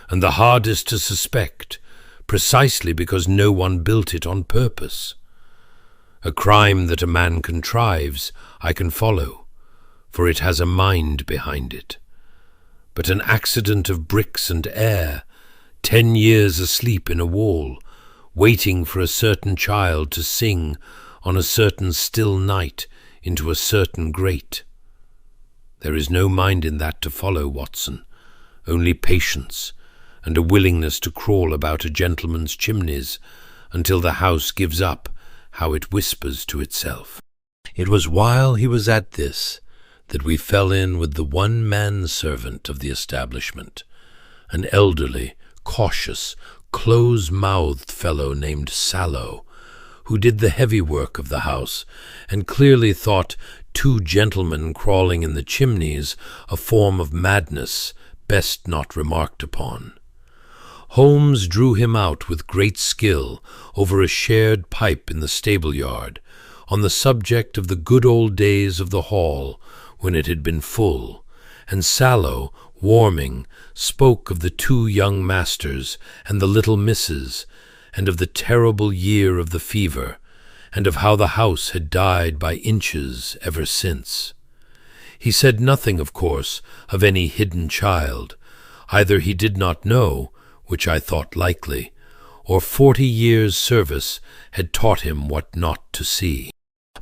"and the hardest to suspect, precisely because no one built it on purpose. A crime that a man contrives I can follow, for it has a mind behind it. But an accident of bricks and air, 10 years asleep in a wall, waiting for a certain child to sing on a certain still night into a certain grate. There is no mind in that to follow, Watson, only patience and a willingness to crawl about a gentleman's chimneys until the house gives up how it whispers to itself." It was while he was at this that we fell in with the one man-servant of the establishment, an elderly, cautious, close-mouthed fellow named Sallow, who did the heavy work of the house, and clearly thought 2 gentlemen crawling in the chimneys a form of madness best not remarked upon. Holmes drew him out with great skill over a shared pipe in the stable-yard, on the subject of the good old days of the hall when it had been full, and Sallow, warming, spoke of the two young masters and the little misses, and of the terrible year of the fever, and of how the house had died by inches ever since. He said nothing, of course, of any hidden child. Either he did not know, which I thought likely, or 40 years' service had taught him what not to see.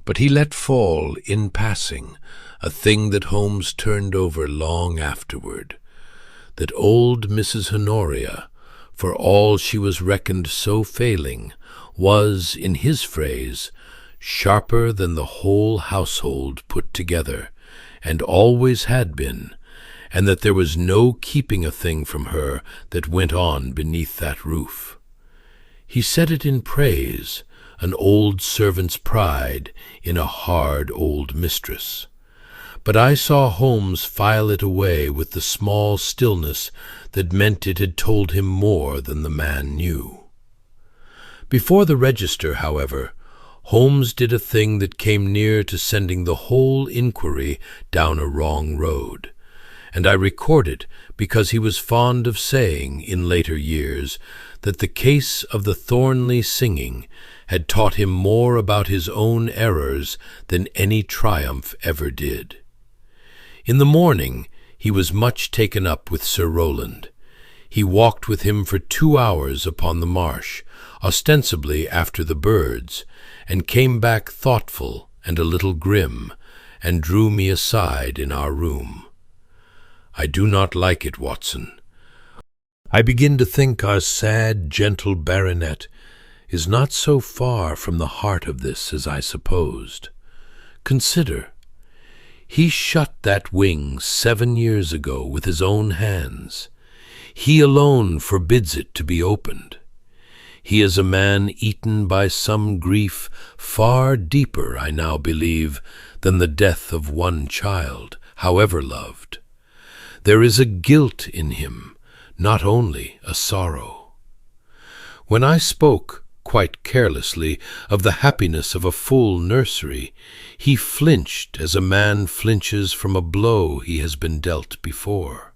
But he let fall, in passing, a thing that Holmes turned over long afterward, that old Mrs. Honoria, for all she was reckoned so failing, was, in his phrase, sharper than the whole household put together, and always had been, and that there was no keeping a thing from her that went on beneath that roof. He said it in praise, an old servant's pride in a hard old mistress. But I saw Holmes file it away with the small stillness that meant it had told him more than the man knew. Before the register, however, Holmes did a thing that came near to sending the whole inquiry down a wrong road, and I record it because he was fond of saying, in later years, that the case of the Thornley singing had taught him more about his own errors than any triumph ever did. In the morning he was much taken up with Sir Rowland. He walked with him for 2 hours upon the marsh, ostensibly after the birds, and came back thoughtful and a little grim, and drew me aside in our room. "I do not like it, Watson. I begin to think our sad, gentle baronet is not so far from the heart of this as I supposed. Consider, he shut that wing 7 years ago with his own hands. He alone forbids it to be opened. He is a man eaten by some grief far deeper, I now believe, than the death of one child, however loved. There is a guilt in him, not only a sorrow. When I spoke, quite carelessly, of the happiness of a full nursery, he flinched as a man flinches from a blow he has been dealt before.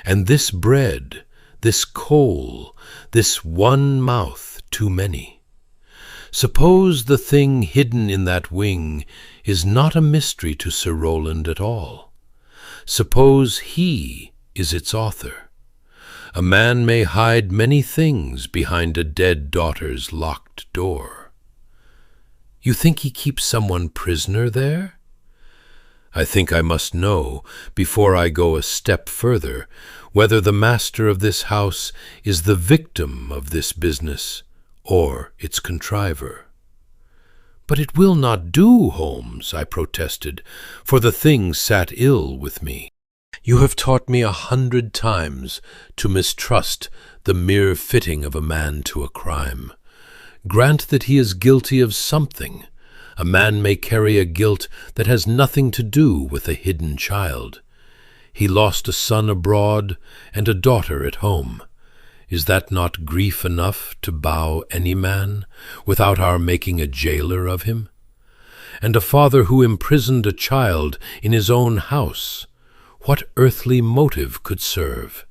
And this bread, this coal, this one mouth too many. Suppose the thing hidden in that wing is not a mystery to Sir Rowland at all. Suppose he is its author. A man may hide many things behind a dead daughter's locked door. You think he keeps someone prisoner there? I think I must know, before I go a step further, whether the master of this house is the victim of this business, or its contriver. But it will not do, Holmes, I protested, for the thing sat ill with me. You have taught me 100 times to mistrust the mere fitting of a man to a crime. Grant that he is guilty of something. A man may carry a guilt that has nothing to do with a hidden child. He lost a son abroad and a daughter at home. Is that not grief enough to bow any man, without our making a jailer of him? And a father who imprisoned a child in his own house, what earthly motive could serve?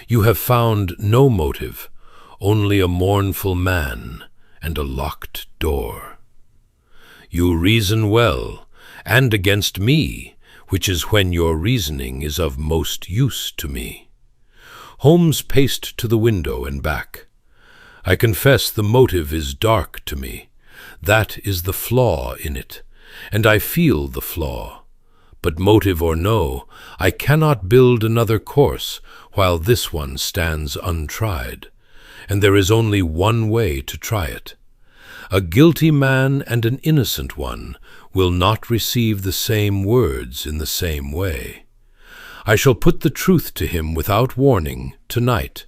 You have found no motive, only a mournful man and a locked door. You reason well, and against me, which is when your reasoning is of most use to me. Holmes paced to the window and back. I confess the motive is dark to me. That is the flaw in it, and I feel the flaw. But motive or no, I cannot build another course while this one stands untried, and there is only one way to try it. A guilty man and an innocent one will not receive the same words in the same way. I shall put the truth to him without warning tonight,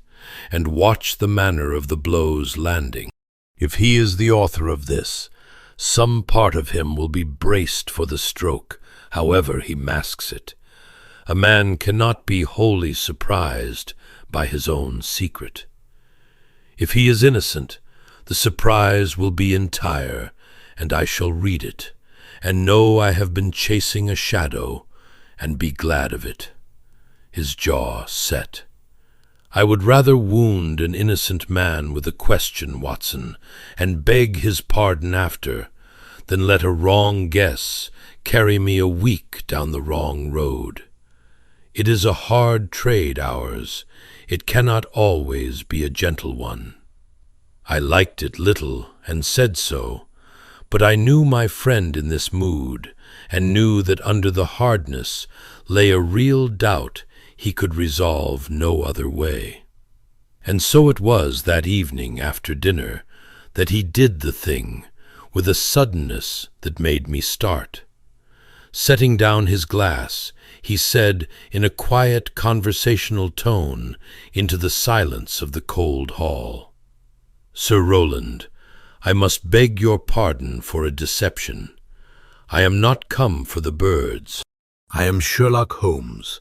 and watch the manner of the blows landing. If he is the author of this, some part of him will be braced for the stroke, however he masks it. A man cannot be wholly surprised by his own secret. If he is innocent, the surprise will be entire, and I shall read it, and know I have been chasing a shadow, and be glad of it. his jaw set. "I would rather wound an innocent man with a question, Watson, and beg his pardon after, than let a wrong guess carry me a week down the wrong road. It is a hard trade, ours. It cannot always be a gentle one." I liked it little, and said so, but I knew my friend in this mood, and knew that under the hardness lay a real doubt he could resolve no other way. And so it was that evening after dinner that he did the thing with a suddenness that made me start. Setting down his glass, he said in a quiet conversational tone into the silence of the cold hall, "Sir Rowland, I must beg your pardon for a deception. I am not come for the birds. I am Sherlock Holmes,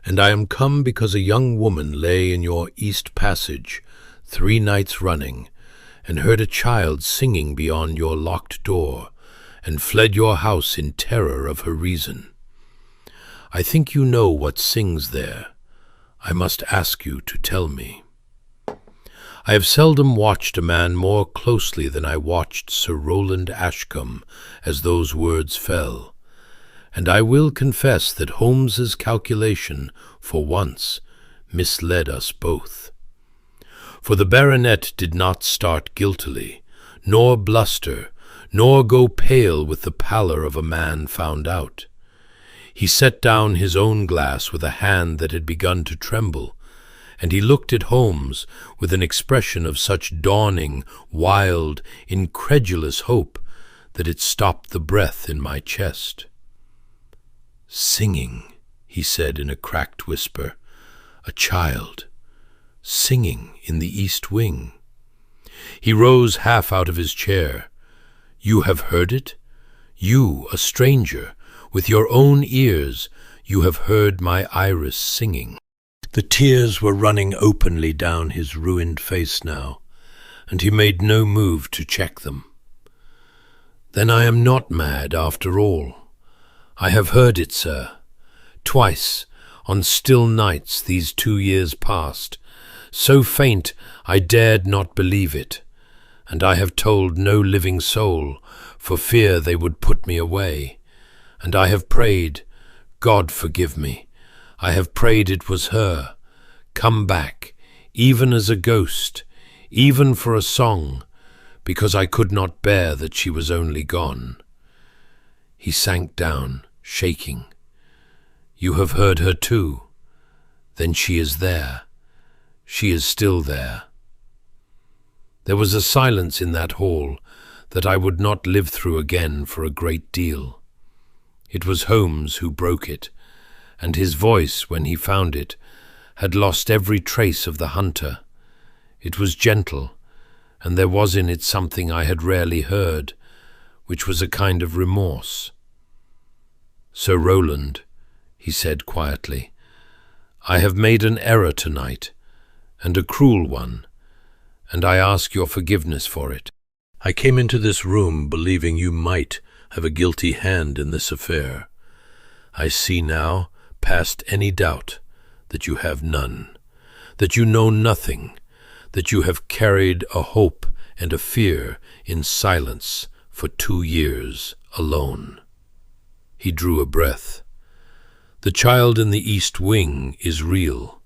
and I am come because a young woman lay in your east passage 3 nights running, and heard a child singing beyond your locked door, and fled your house in terror of her reason. I think you know what sings there. I must ask you to tell me." I have seldom watched a man more closely than I watched Sir Rowland Ashcombe as those words fell, and I will confess that Holmes's calculation, for once, misled us both. For the baronet did not start guiltily, nor bluster, nor go pale with the pallor of a man found out. He set down his own glass with a hand that had begun to tremble, and he looked at Holmes with an expression of such dawning, wild, incredulous hope that it stopped the breath in my chest. "Singing," he said in a cracked whisper, "a child, singing in the east wing." He rose half out of his chair. "You have heard it? You, a stranger, with your own ears, you have heard my Iris singing." The tears were running openly down his ruined face now, and he made no move to check them. "Then I am not mad after all. I have heard it, sir, twice, on still nights these 2 years past, so faint I dared not believe it, and I have told no living soul, for fear they would put me away, and I have prayed, God forgive me, I have prayed it was her, come back, even as a ghost, even for a song, because I could not bear that she was only gone." He sank down, shaking. "You have heard her too? Then she is there. She is still there." There was a silence in that hall that I would not live through again for a great deal. It was Holmes who broke it, and his voice, when he found it, had lost every trace of the hunter. It was gentle, and there was in it something I had rarely heard, which was a kind of remorse. "Sir Rowland," he said quietly, "I have made an error tonight, and a cruel one, and I ask your forgiveness for it. I came into this room believing you might have a guilty hand in this affair. I see now, past any doubt, that you have none, that you know nothing, that you have carried a hope and a fear in silence for 2 years alone." He drew a breath. "The child in the East Wing is real.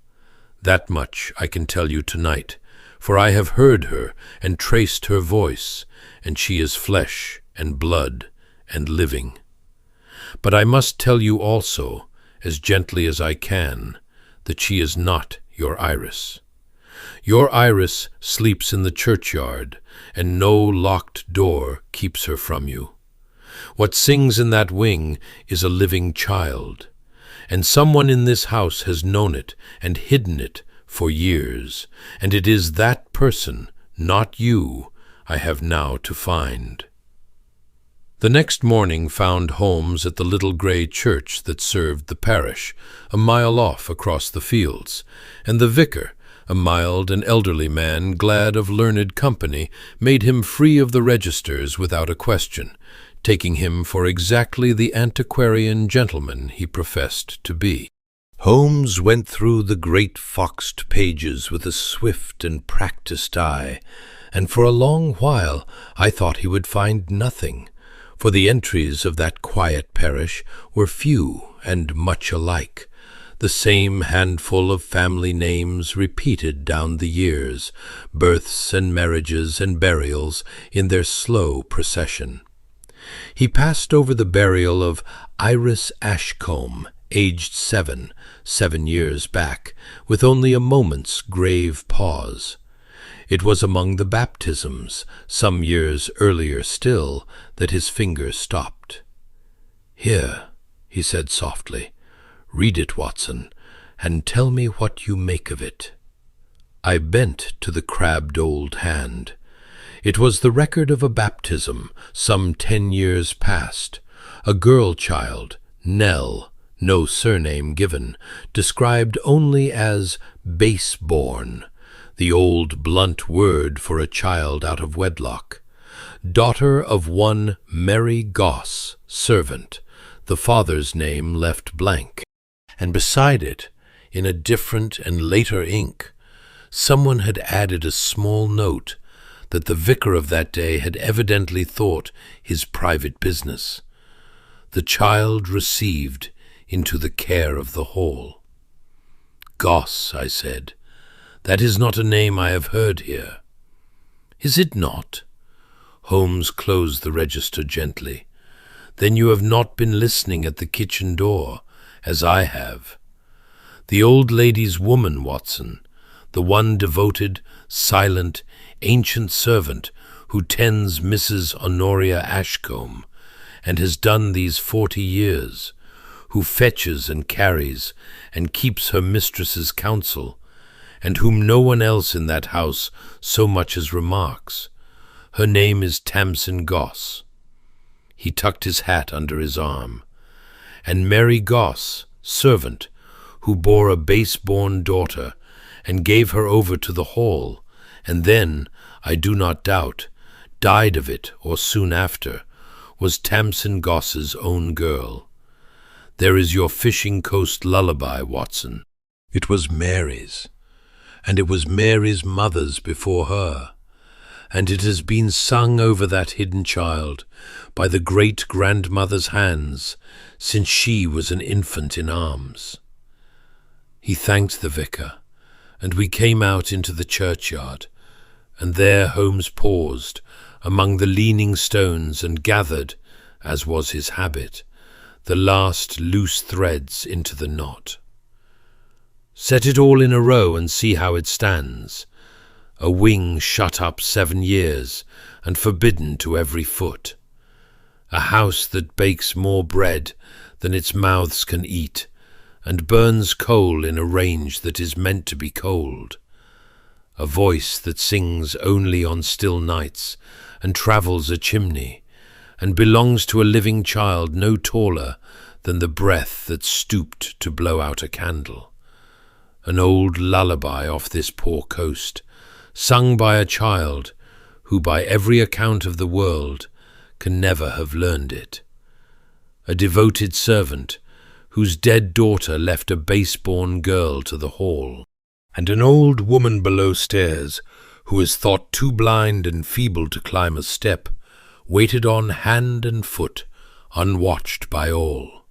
That much I can tell you tonight, for I have heard her and traced her voice, and she is flesh and blood and living. But I must tell you also, as gently as I can, that she is not your Iris. Your Iris sleeps in the churchyard, and no locked door keeps her from you. What sings in that wing is a living child, and someone in this house has known it and hidden it for years, and it is that person, not you, I have now to find." The next morning found Holmes at the little grey church that served the parish, a mile off across the fields, and the vicar, a mild and elderly man, glad of learned company, made him free of the registers without a question, taking him for exactly the antiquarian gentleman he professed to be. Holmes went through the great foxed pages with a swift and practised eye, and for a long while I thought he would find nothing, for the entries of that quiet parish were few and much alike, the same handful of family names repeated down the years, births and marriages and burials in their slow procession. He passed over the burial of Iris Ashcombe, aged 7 years back, with only a moment's grave pause. It was among the baptisms, some years earlier still, that his finger stopped. "Here," he said softly, "read it, Watson, and tell me what you make of it." I bent to the crabbed old hand. It was the record of a baptism, some 10 years past. A girl child, Nell, no surname given, described only as base-born, the old blunt word for a child out of wedlock. Daughter of one Mary Goss, servant, the father's name left blank. And beside it, in a different and later ink, someone had added a small note that the vicar of that day had evidently thought his private business. The child received into the care of the hall. "Goss," I said, "that is not a name I have heard here." "Is it not?" Holmes closed the register gently. "Then you have not been listening at the kitchen door, as I have. The old lady's woman, Watson, the one devoted, silent, ancient servant who tends Mrs. Honoria Ashcombe, and has done these 40 years, who fetches and carries and keeps her mistress's counsel, and whom no one else in that house so much as remarks. Her name is Tamsin Goss." He tucked his hat under his arm. "And Mary Goss, servant, who bore a base-born daughter, and gave her over to the hall, and then, I do not doubt, died of it or soon after, was Tamsin Goss's own girl. There is your fishing coast lullaby, Watson. It was Mary's, and it was Mary's mother's before her, and it has been sung over that hidden child by the great-grandmother's hands since she was an infant in arms." He thanked the vicar, and we came out into the churchyard, and there Holmes paused among the leaning stones and gathered, as was his habit, the last loose threads into the knot. "Set it all in a row and see how it stands. A wing shut up 7 years and forbidden to every foot. A house that bakes more bread than its mouths can eat, and burns coal in a range that is meant to be cold. A voice that sings only on still nights and travels a chimney, and belongs to a living child no taller than the breath that stooped to blow out a candle. An old lullaby off this poor coast, sung by a child who, by every account of the world, can never have learned it. A devoted servant whose dead daughter left a base-born girl to the hall, and an old woman below stairs who is thought too blind and feeble to climb a step, waited on hand and foot, unwatched by all.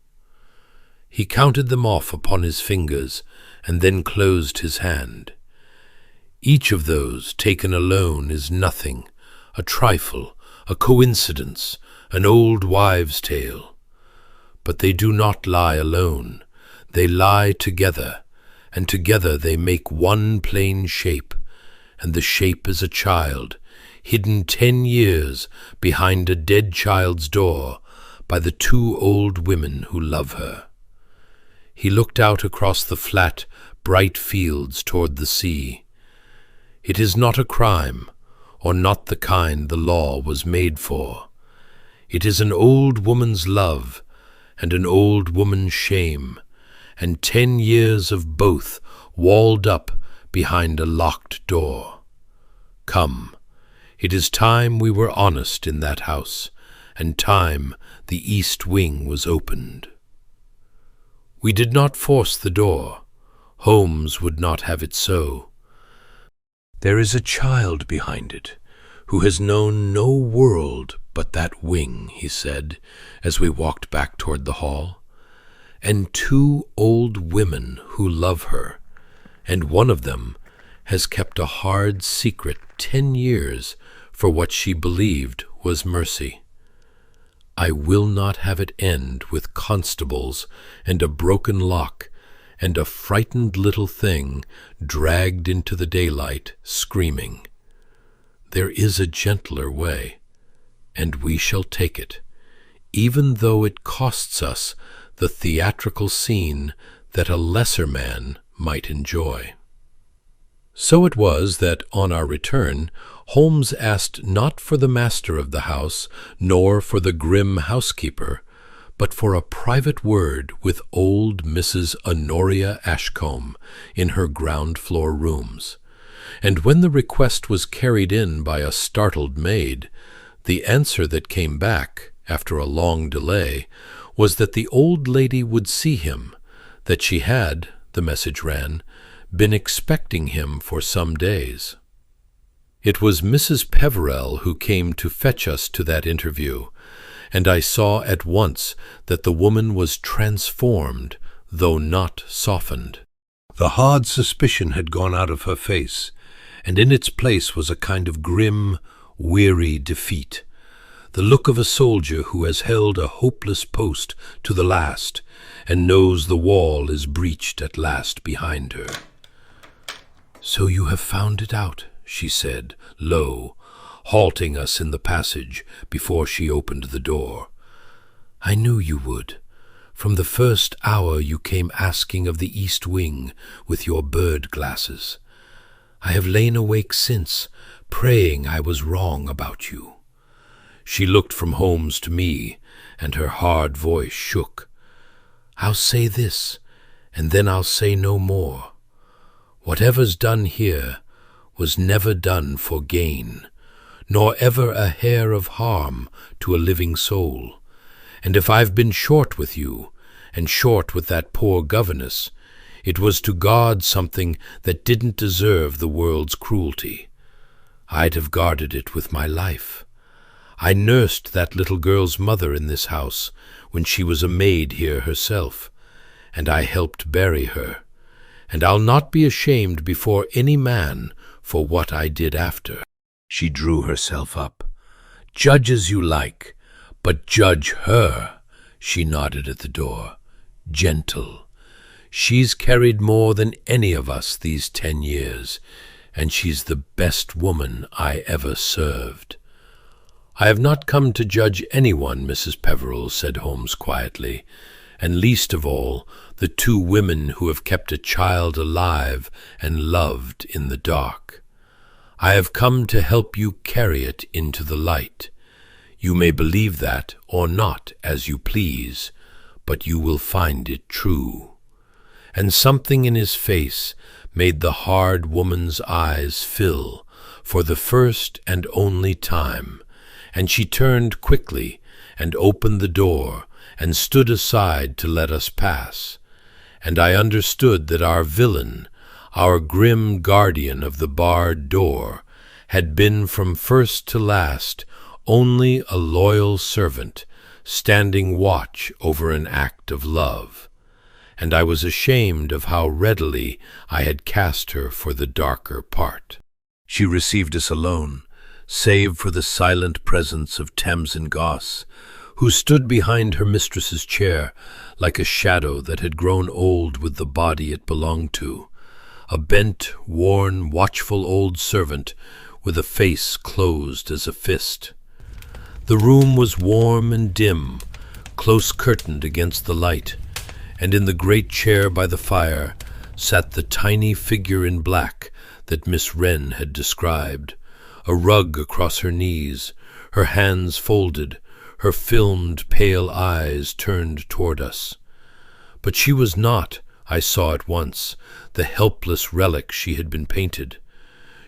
He counted them off upon his fingers, and then closed his hand. Each of those, taken alone, is nothing, a trifle, a coincidence, an old wives' tale. But they do not lie alone. They lie together, and together they make one plain shape, and the shape is a child, hidden 10 years behind a dead child's door by the 2 old women who love her. He looked out across the flat, bright fields toward the sea. It is not a crime, or not the kind the law was made for. It is an old woman's love and an old woman's shame, and 10 years of both walled up behind a locked door. Come, it is time we were honest in that house, and time the east wing was opened. We did not force the door. Holmes would not have it so. There is a child behind it, who has known no world but that wing, he said, as we walked back toward the hall, and 2 old women who love her, and one of them has kept a hard secret 10 years for what she believed was mercy. I will not have it end with constables and a broken lock and a frightened little thing dragged into the daylight, screaming. There is a gentler way, and we shall take it, even though it costs us the theatrical scene that a lesser man might enjoy. So it was that, on our return, Holmes asked not for the master of the house, nor for the grim housekeeper, but for a private word with old Mrs. Honoria Ashcombe in her ground-floor rooms. And when the request was carried in by a startled maid, the answer that came back, after a long delay, was that the old lady would see him, that she had, the message ran, been expecting him for some days. It was Mrs. Peverell who came to fetch us to that interview, and I saw at once that the woman was transformed, though not softened. The hard suspicion had gone out of her face, and in its place was a kind of grim, weary defeat, the look of a soldier who has held a hopeless post to the last, and knows the wall is breached at last behind her. "So you have found it out," she said, low, halting us in the passage before she opened the door. "I knew you would. From the first hour you came asking of the east wing with your bird glasses. I have lain awake since, praying I was wrong about you." She looked from Holmes to me, and her hard voice shook. "I'll say this, and then I'll say no more. Whatever's done here was never done for gain, nor ever a hair of harm to a living soul. And if I've been short with you, and short with that poor governess, it was to guard something that didn't deserve the world's cruelty. I'd have guarded it with my life. I nursed that little girl's mother in this house when she was a maid here herself, and I helped bury her, and I'll not be ashamed before any man for what I did after." She drew herself up. "Judge as you like, but judge her," she nodded at the door. "Gentle. She's carried more than any of us these 10 years, and she's the best woman I ever served." "I have not come to judge anyone, Mrs. Peverell," said Holmes quietly, "and least of all the 2 women who have kept a child alive and loved in the dark. I have come to help you carry it into the light. You may believe that or not as you please, but you will find it true." And something in his face made the hard woman's eyes fill for the first and only time, and she turned quickly and opened the door and stood aside to let us pass, and I understood that our villain, our grim guardian of the barred door, had been from first to last only a loyal servant standing watch over an act of love, and I was ashamed of how readily I had cast her for the darker part. She received us alone, save for the silent presence of Tamsin Goss, who stood behind her mistress's chair like a shadow that had grown old with the body it belonged to, a bent, worn, watchful old servant with a face closed as a fist. The room was warm and dim, close-curtained against the light, and in the great chair by the fire sat the tiny figure in black that Miss Wren had described, a rug across her knees, her hands folded, her filmed pale eyes turned toward us. But she was not, I saw at once, the helpless relic she had been painted.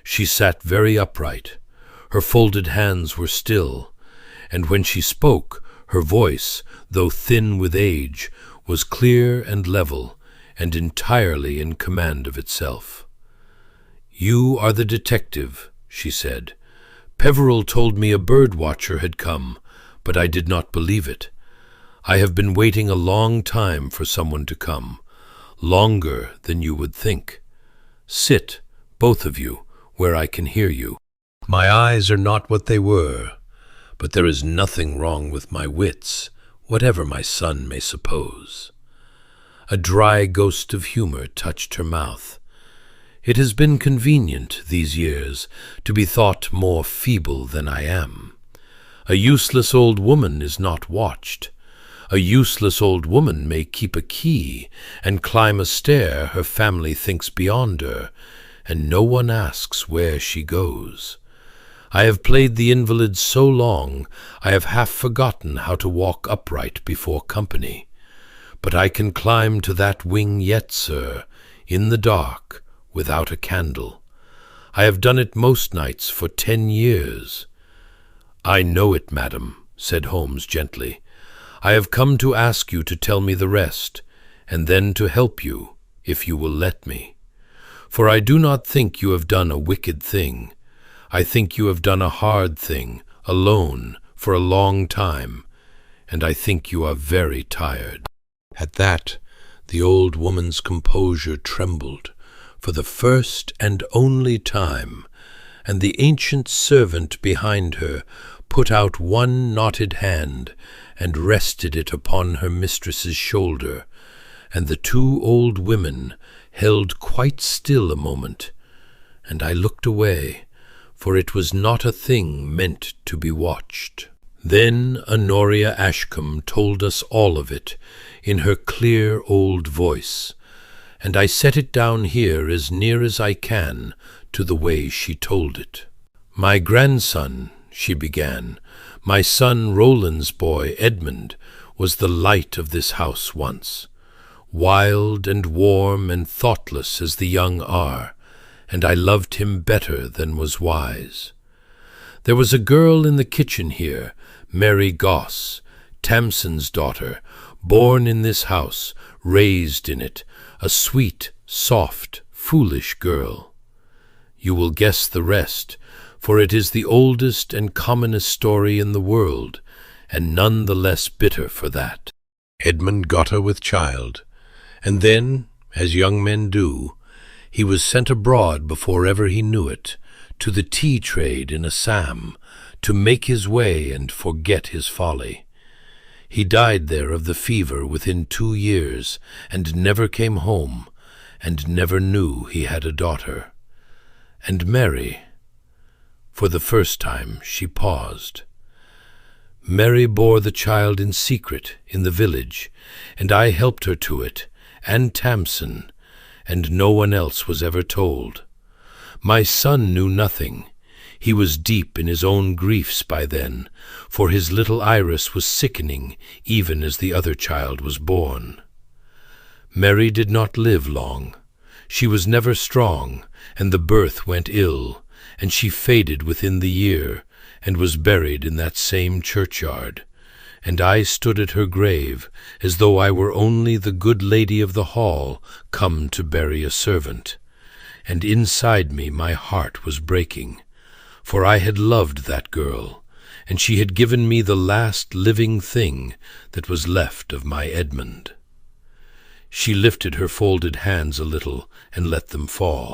She sat very upright. Her folded hands were still, and when she spoke, Her voice, though thin with age, was clear and level, and entirely in command of itself. "You are the detective," she said. "Peveril told me a bird-watcher had come, but I did not believe it. I have been waiting a long time for someone to come, longer than you would think. Sit, both of you, where I can hear you. My eyes are not what they were, but there is nothing wrong with my wits, whatever my son may suppose." A dry ghost of humor touched her mouth. "It has been convenient, these years, to be thought more feeble than I am. A useless old woman is not watched. A useless old woman may keep a key and climb a stair her family thinks beyond her, and no one asks where she goes. I have played the invalid so long, I have half forgotten how to walk upright before company. But I can climb to that wing yet, sir, in the dark, without a candle. I have done it most nights for 10 years. "I know it, madam," said Holmes gently. "I have come to ask you to tell me the rest, and then to help you, if you will let me. For I do not think you have done a wicked thing. I think you have done a hard thing, alone, for a long time, and I think you are very tired." At that, the old woman's composure trembled, for the first and only time, and the ancient servant behind her put out one knotted hand and rested it upon her mistress's shoulder, and the two old women held quite still a moment, and I looked away, for it was not a thing meant to be watched. Then Honoria Ashcombe told us all of it in her clear old voice, and I set it down here as near as I can to the way she told it. "My grandson," she began, "my son Roland's boy, Edmund, was the light of this house once, wild and warm and thoughtless as the young are, and I loved him better than was wise. There was a girl in the kitchen here, Mary Goss, Tamson's daughter, born in this house, raised in it, a sweet, soft, foolish girl. You will guess the rest, for it is the oldest and commonest story in the world, and none the less bitter for that. Edmund got her with child, and then, as young men do, he was sent abroad before ever he knew it, to the tea trade in Assam, to make his way and forget his folly. He died there of the fever within 2 years, and never came home, and never knew he had a daughter. And Mary—" For the first time she paused. "Mary bore the child in secret in the village, and I helped her to it, and Tamson, and no one else was ever told. My son knew nothing. He was deep in his own griefs by then, for his little Iris was sickening even as the other child was born. Mary did not live long. She was never strong, and the birth went ill, and she faded within the year, and was buried in that same churchyard, and I stood at her grave as though I were only the good lady of the hall come to bury a servant, and inside me my heart was breaking, for I had loved that girl, and she had given me the last living thing that was left of my Edmund." She lifted her folded hands a little and let them fall.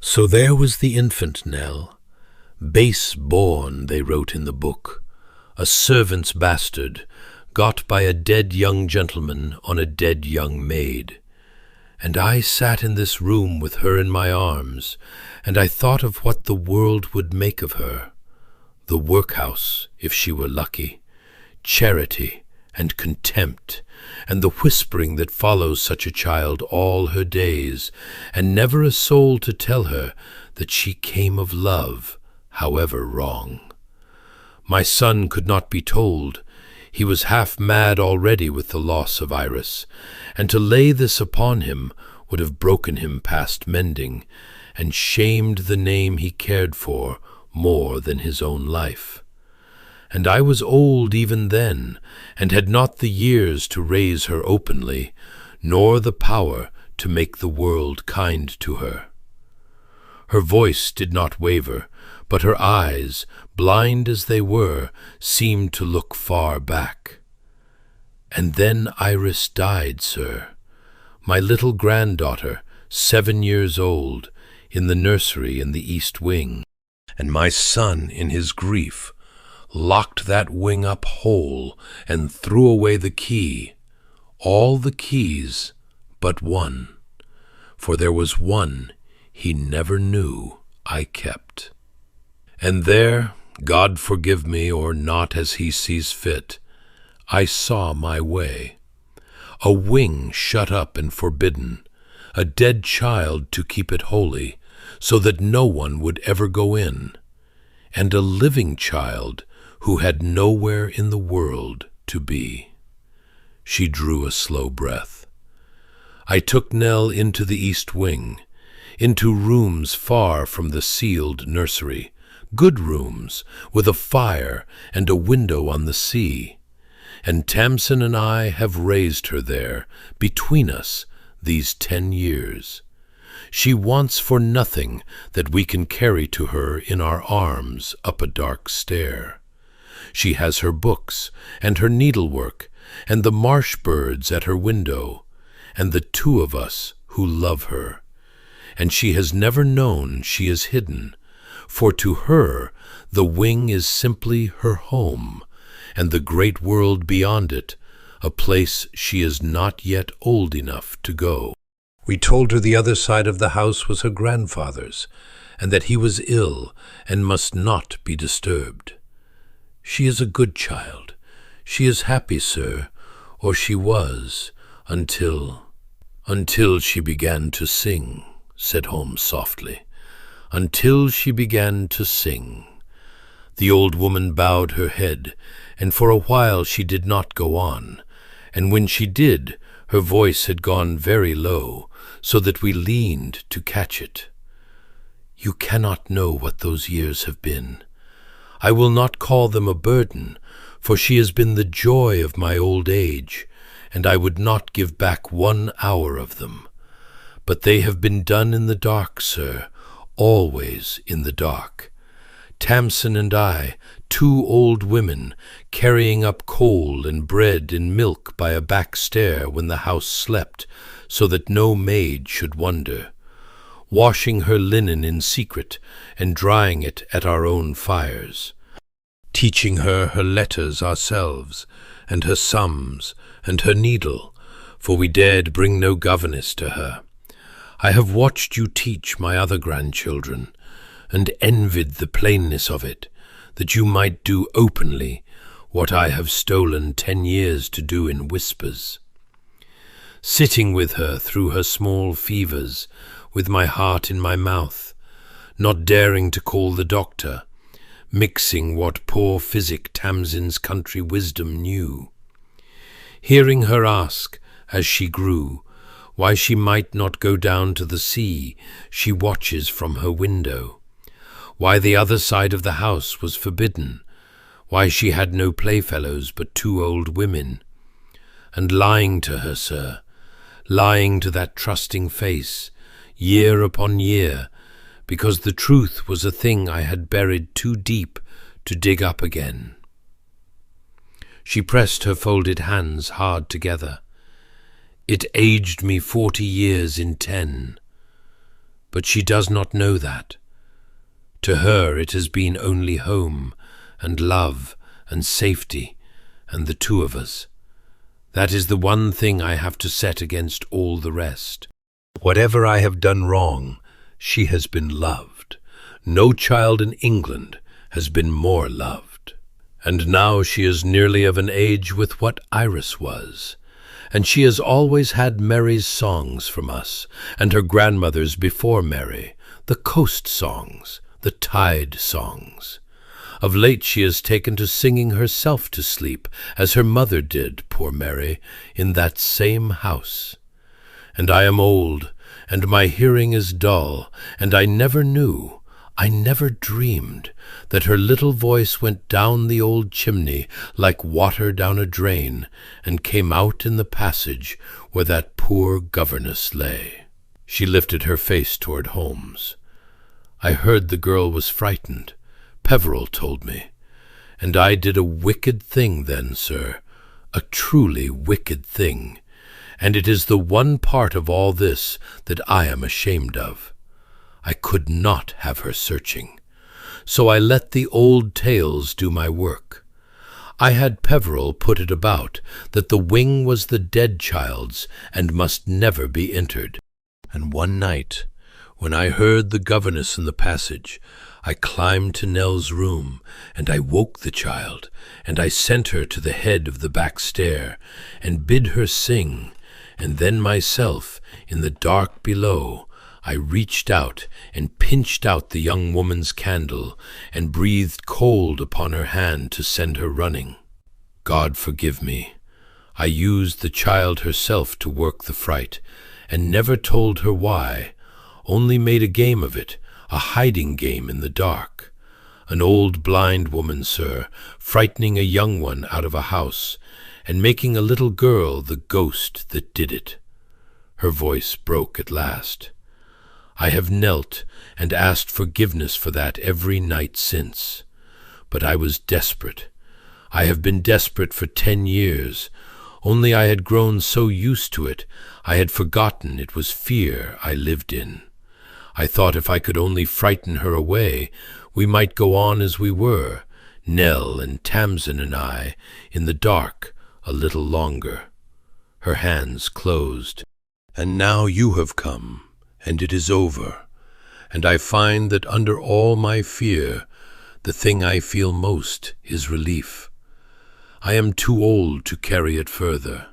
"So there was the infant, Nell. Base born, they wrote in the book, a servant's bastard, got by a dead young gentleman on a dead young maid. And I sat in this room with her in my arms, and I thought of what the world would make of her. The workhouse, if she were lucky, charity and contempt, and the whispering that follows such a child all her days, and never a soul to tell her that she came of love, however wrong. My son could not be told. He was half mad already with the loss of Iris, and to lay this upon him would have broken him past mending, and shamed the name he cared for more than his own life. and I was old even then, and had not the years to raise her openly, nor the power to make the world kind to her. Her voice did not waver, but her eyes, blind as they were, seemed to look far back. And then Iris died, sir, my little granddaughter, 7 years old, in the nursery in the east wing, and my son, in his grief, locked that wing up whole and threw away the key, all the keys but one, for there was one he never knew I kept. And there, God forgive me or not as he sees fit, I saw my way. A wing shut up and forbidden, a dead child to keep it holy, so that no one would ever go in, and a living child who had nowhere in the world to be. She drew a slow breath. I took Nell into the east wing, into rooms far from the sealed nursery, good rooms with a fire and a window on the sea, and Tamsin and I have raised her there, between us, these 10 years. She wants for nothing that we can carry to her in our arms up a dark stair. She has her books, and her needlework, and the marsh birds at her window, and the 2 of us who love her. And she has never known she is hidden, for to her the wing is simply her home, and the great world beyond it, a place she is not yet old enough to go. We told her the other side of the house was her grandfather's, and that he was ill and must not be disturbed. She is a good child. She is happy, sir, or she was, until she began to sing, said Holmes softly. Until she began to sing. The old woman bowed her head, and for a while she did not go on, and when she did, her voice had gone very low, so that we leaned to catch it. You cannot know what those years have been. I will not call them a burden, for she has been the joy of my old age, and I would not give back 1 hour of them. But they have been done in the dark, sir, always in the dark. Tamsin and I, 2 old women, carrying up coal and bread and milk by a back stair when the house slept, so that no maid should wonder, washing her linen in secret and drying it at our own fires, teaching her her letters ourselves, and her sums, and her needle, for we dared bring no governess to her. I have watched you teach my other grandchildren, and envied the plainness of it, that you might do openly what I have stolen 10 years to do in whispers. Sitting with her through her small fevers, with my heart in my mouth, not daring to call the doctor, mixing what poor physic Tamsin's country wisdom knew. Hearing her ask, as she grew, why she might not go down to the sea she watches from her window, why the other side of the house was forbidden, why she had no playfellows but 2 old women, and lying to her, sir, lying to that trusting face, year upon year, because the truth was a thing I had buried too deep to dig up again. She pressed her folded hands hard together. It aged me 40 years in 10, but she does not know that. To her it has been only home, and love, and safety, and the 2 of us. That is the one thing I have to set against all the rest. Whatever I have done wrong, she has been loved. No child in England has been more loved. And now she is nearly of an age with what Iris was, and she has always had Mary's songs from us, and her grandmother's before Mary, the coast songs, the tide songs. Of late she has taken to singing herself to sleep, as her mother did, poor Mary, in that same house. And I am old, and my hearing is dull, and I never knew, I never dreamed that her little voice went down the old chimney like water down a drain, and came out in the passage where that poor governess lay. She lifted her face toward Holmes. I heard the girl was frightened. Peveril told me. And I did a wicked thing then, sir, a truly wicked thing, and it is the one part of all this that I am ashamed of. I could not have her searching, so I let the old tales do my work. I had Peveril put it about that the wing was the dead child's and must never be entered. And one night, when I heard the governess in the passage, I climbed to Nell's room, and I woke the child, and I sent her to the head of the back stair, and bid her sing, and then myself, in the dark below, I reached out and pinched out the young woman's candle, and breathed cold upon her hand to send her running. God forgive me. I used the child herself to work the fright, and never told her why, only made a game of it, a hiding game in the dark. An old blind woman, sir, frightening a young one out of a house, and making a little girl the ghost that did it. Her voice broke at last. I have knelt and asked forgiveness for that every night since. But I was desperate. I have been desperate for 10 years, only I had grown so used to it, I had forgotten it was fear I lived in. I thought if I could only frighten her away, we might go on as we were, Nell and Tamsin and I, in the dark a little longer. Her hands closed. And now you have come, and it is over, and I find that under all my fear, the thing I feel most is relief. I am too old to carry it further.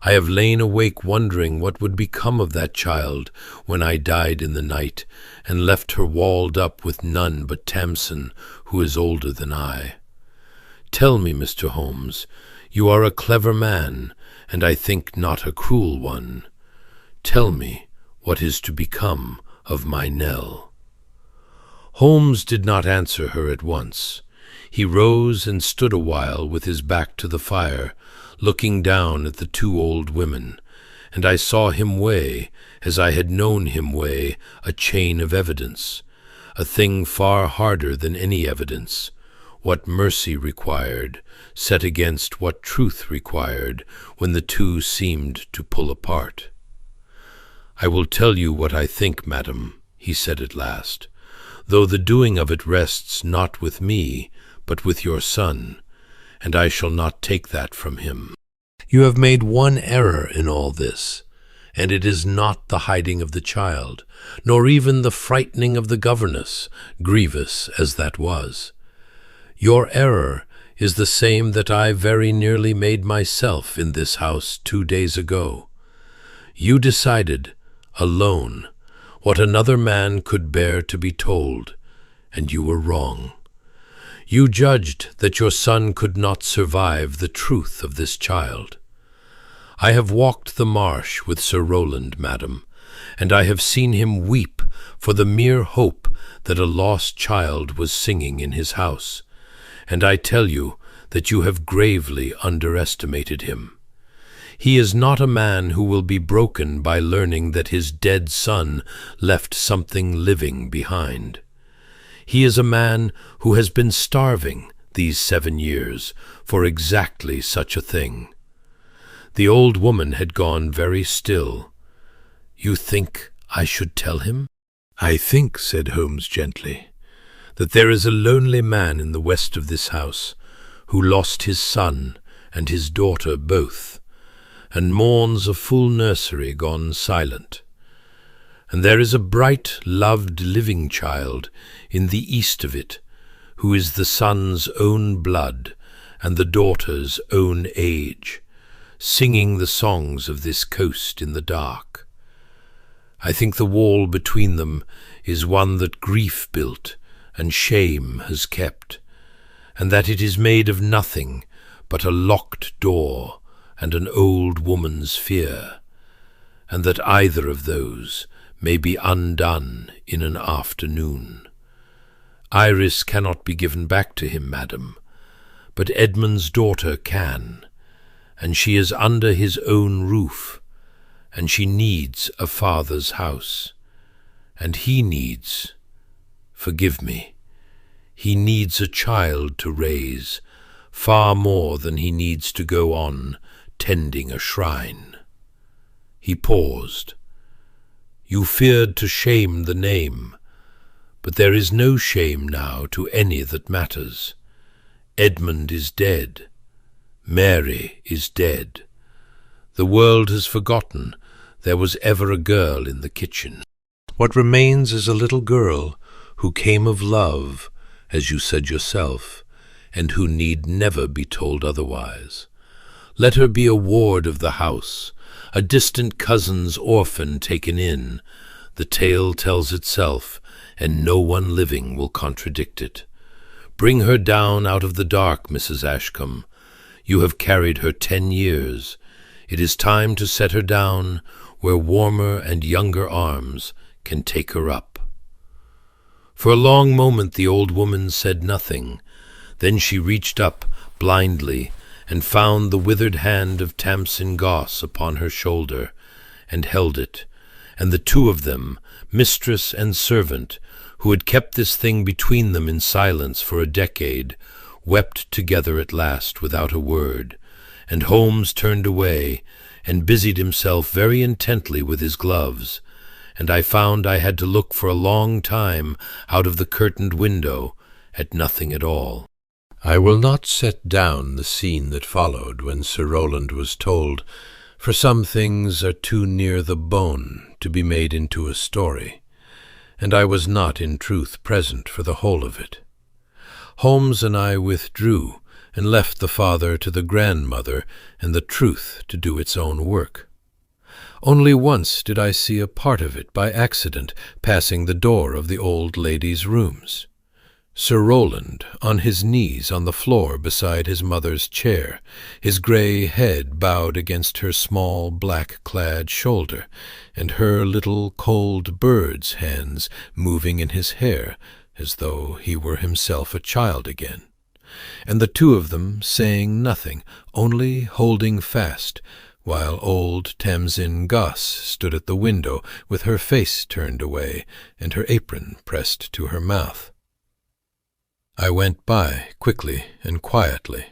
I have lain awake wondering what would become of that child when I died in the night, and left her walled up with none but Tamsin, who is older than I. Tell me, Mr. Holmes, you are a clever man, and I think not a cruel one. Tell me what is to become of my Nell. Holmes did not answer her at once. He rose and stood a while with his back to the fire, looking down at the 2 old women, and I saw him weigh, as I had known him weigh, a chain of evidence, a thing far harder than any evidence, what mercy required, set against what truth required, when the 2 seemed to pull apart. I will tell you what I think, madam, he said at last, though the doing of it rests not with me, but with your son, and I shall not take that from him. You have made one error in all this, and it is not the hiding of the child, nor even the frightening of the governess, grievous as that was. Your error is the same that I very nearly made myself in this house 2 days ago. You decided, alone, what another man could bear to be told, and you were wrong. You judged that your son could not survive the truth of this child. I have walked the marsh with Sir Rowland, madam, and I have seen him weep for the mere hope that a lost child was singing in his house, and I tell you that you have gravely underestimated him. He is not a man who will be broken by learning that his dead son left something living behind. He is a man who has been starving these 7 years for exactly such a thing. The old woman had gone very still. You think I should tell him? I think, said Holmes gently, that there is a lonely man in the west of this house who lost his son and his daughter both, and mourns a full nursery gone silent. And there is a bright, loved, living child in the east of it, who is the son's own blood and the daughter's own age, singing the songs of this coast in the dark. I think the wall between them is one that grief built and shame has kept, and that it is made of nothing but a locked door and an old woman's fear, and that either of those may be undone in an afternoon. Iris cannot be given back to him, madam, but Edmund's daughter can, and she is under his own roof, and she needs a father's house, and he needs, forgive me, he needs a child to raise, far more than he needs to go on tending a shrine." He paused. "You feared to shame the name, but there is no shame now to any that matters. Edmund is dead. Mary is dead. The world has forgotten there was ever a girl in the kitchen. What remains is a little girl who came of love, as you said yourself, and who need never be told otherwise. Let her be a ward of the house, a distant cousin's orphan taken in. The tale tells itself, and no one living will contradict it. Bring her down out of the dark, Mrs. Ashcombe. You have carried her 10 years. It is time to set her down where warmer and younger arms can take her up." For a long moment the old woman said nothing. Then she reached up blindly and found the withered hand of Tamsin Goss upon her shoulder, and held it, and the two of them, mistress and servant, who had kept this thing between them in silence for a decade, wept together at last without a word, and Holmes turned away and busied himself very intently with his gloves, and I found I had to look for a long time out of the curtained window at nothing at all. I will not set down the scene that followed when Sir Rowland was told, for some things are too near the bone to be made into a story, and I was not in truth present for the whole of it. Holmes and I withdrew, and left the father to the grandmother and the truth to do its own work. Only once did I see a part of it by accident passing the door of the old lady's rooms. Sir Rowland, on his knees on the floor beside his mother's chair, his grey head bowed against her small black-clad shoulder, and her little cold bird's hands moving in his hair, as though he were himself a child again, and the two of them saying nothing, only holding fast, while old Tamsin Goss stood at the window with her face turned away and her apron pressed to her mouth. I went by quickly and quietly.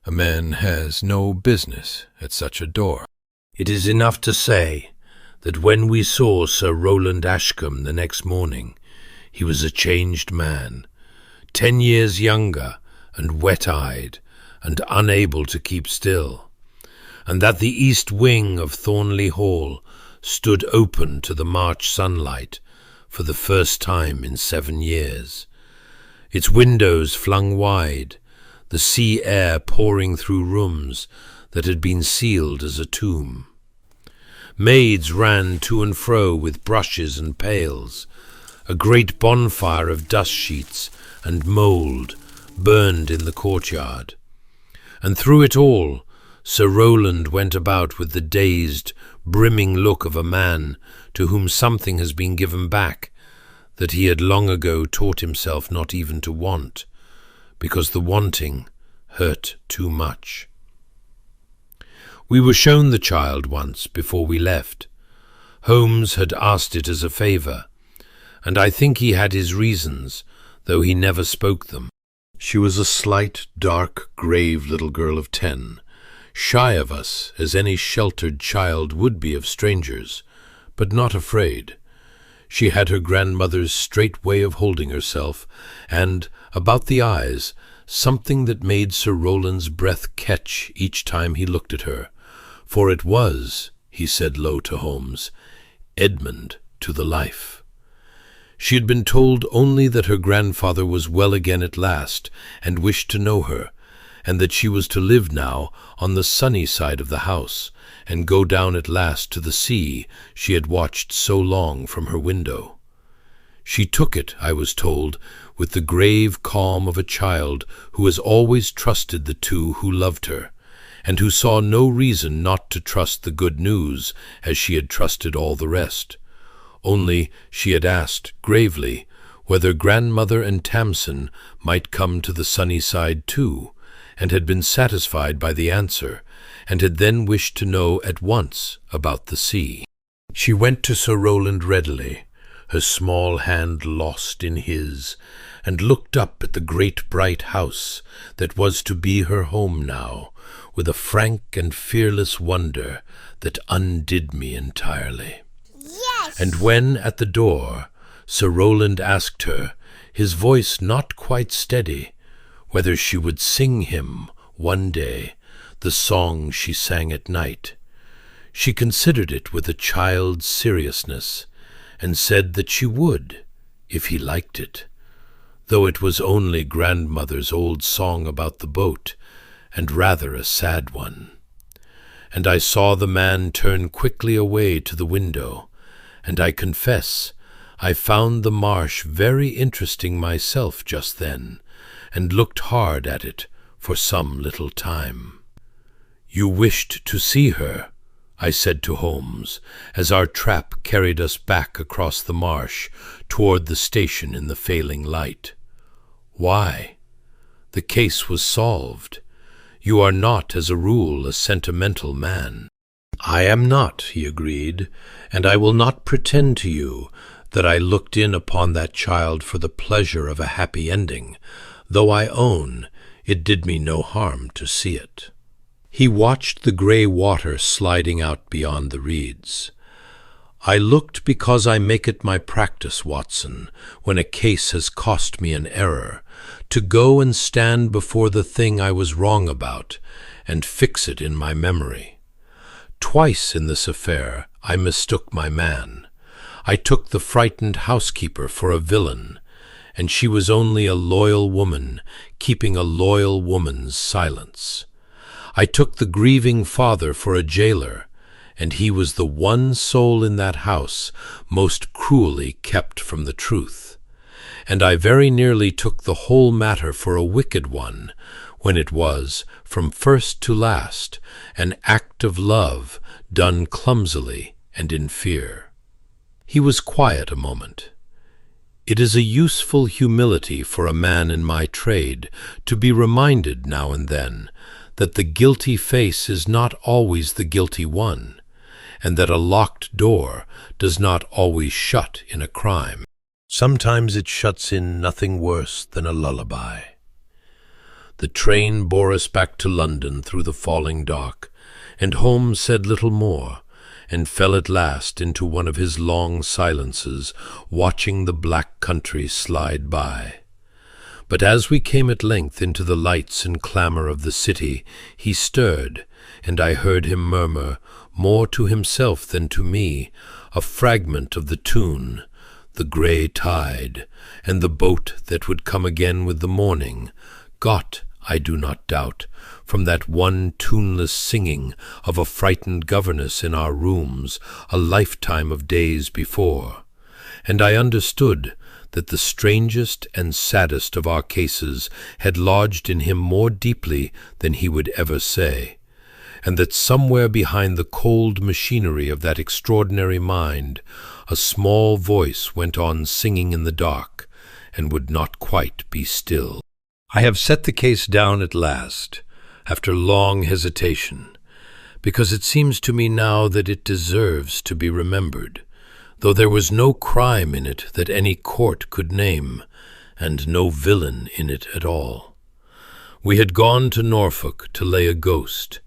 A man has no business at such a door. It is enough to say that when we saw Sir Rowland Ashcombe the next morning, he was a changed man, 10 years younger and wet-eyed and unable to keep still, and that the east wing of Thornley Hall stood open to the March sunlight for the first time in 7 years. Its windows flung wide, the sea air pouring through rooms that had been sealed as a tomb. Maids ran to and fro with brushes and pails. A great bonfire of dust sheets and mould burned in the courtyard. And through it all, Sir Rowland went about with the dazed, brimming look of a man to whom something has been given back that he had long ago taught himself not even to want, because the wanting hurt too much. We were shown the child once before we left. Holmes had asked it as a favour, and I think he had his reasons, though he never spoke them. She was a slight, dark, grave little girl of 10, shy of us as any sheltered child would be of strangers, but not afraid. She had her grandmother's straight way of holding herself, and, about the eyes, something that made Sir Rowland's breath catch each time he looked at her, for it was, he said low to Holmes, Edmund to the life. She had been told only that her grandfather was well again at last, and wished to know her, and that she was to live now on the sunny side of the house, and go down at last to the sea she had watched so long from her window. She took it, I was told, with the grave calm of a child who has always trusted the two who loved her, and who saw no reason not to trust the good news as she had trusted all the rest. Only she had asked, gravely, whether grandmother and Tamsin might come to the sunny side too, and had been satisfied by the answer, and had then wished to know at once about the sea. She went to Sir Rowland readily, her small hand lost in his, and looked up at the great bright house that was to be her home now, with a frank and fearless wonder that undid me entirely. Yes! And when, at the door, Sir Rowland asked her, his voice not quite steady, whether she would sing him, one day, the song she sang at night, she considered it with a child's seriousness, and said that she would, if he liked it, though it was only grandmother's old song about the boat, and rather a sad one. And I saw the man turn quickly away to the window, and I confess I found the marsh very interesting myself just then, and looked hard at it for some little time. "You wished to see her," I said to Holmes, as our trap carried us back across the marsh toward the station in the failing light. "Why? The case was solved. You are not, as a rule, a sentimental man." "I am not," he agreed, "and I will not pretend to you that I looked in upon that child for the pleasure of a happy ending, though I own it did me no harm to see it." He watched the grey water sliding out beyond the reeds. "I looked because I make it my practice, Watson, when a case has cost me an error, to go and stand before the thing I was wrong about, and fix it in my memory. Twice in this affair I mistook my man. I took the frightened housekeeper for a villain, and she was only a loyal woman, keeping a loyal woman's silence. I took the grieving father for a jailer, and he was the one soul in that house most cruelly kept from the truth. And I very nearly took the whole matter for a wicked one, when it was, from first to last, an act of love done clumsily and in fear." He was quiet a moment. "It is a useful humility for a man in my trade to be reminded now and then that the guilty face is not always the guilty one, and that a locked door does not always shut in a crime. Sometimes it shuts in nothing worse than a lullaby." The train bore us back to London through the falling dark, and Holmes said little more, and fell at last into one of his long silences, watching the black country slide by. But as we came at length into the lights and clamour of the city, he stirred, and I heard him murmur, more to himself than to me, a fragment of the tune, "The grey tide, and the boat that would come again with the morning," got, I do not doubt, from that one tuneless singing of a frightened governess in our rooms a lifetime of days before, and I understood that the strangest and saddest of our cases had lodged in him more deeply than he would ever say, and that somewhere behind the cold machinery of that extraordinary mind a small voice went on singing in the dark, and would not quite be still. I have set the case down at last, after long hesitation, because it seems to me now that it deserves to be remembered, though there was no crime in it that any court could name, and no villain in it at all. We had gone to Norfolk to lay a ghost,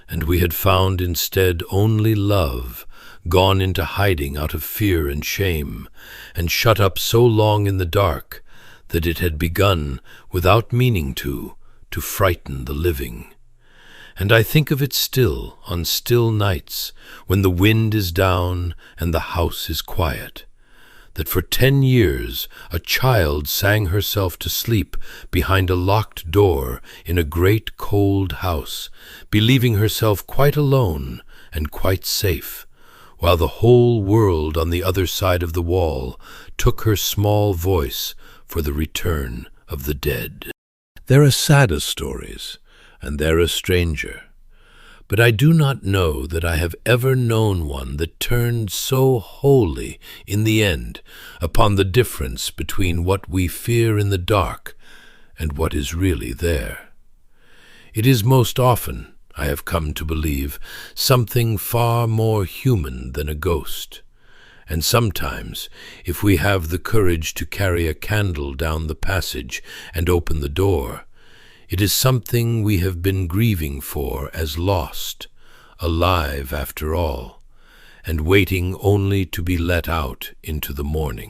and we had found instead only love, gone into hiding out of fear and shame, and shut up so long in the dark that it had begun, without meaning to frighten the living. And I think of it still, on still nights, when the wind is down and the house is quiet, that for 10 years a child sang herself to sleep behind a locked door in a great cold house, believing herself quite alone and quite safe, while the whole world on the other side of the wall took her small voice for the return of the dead. There are sadder stories, and there are stranger. But I do not know that I have ever known one that turned so wholly, in the end, upon the difference between what we fear in the dark and what is really there. It is most often, I have come to believe, something far more human than a ghost. And sometimes, if we have the courage to carry a candle down the passage and open the door, it is something we have been grieving for as lost, alive after all, and waiting only to be let out into the morning.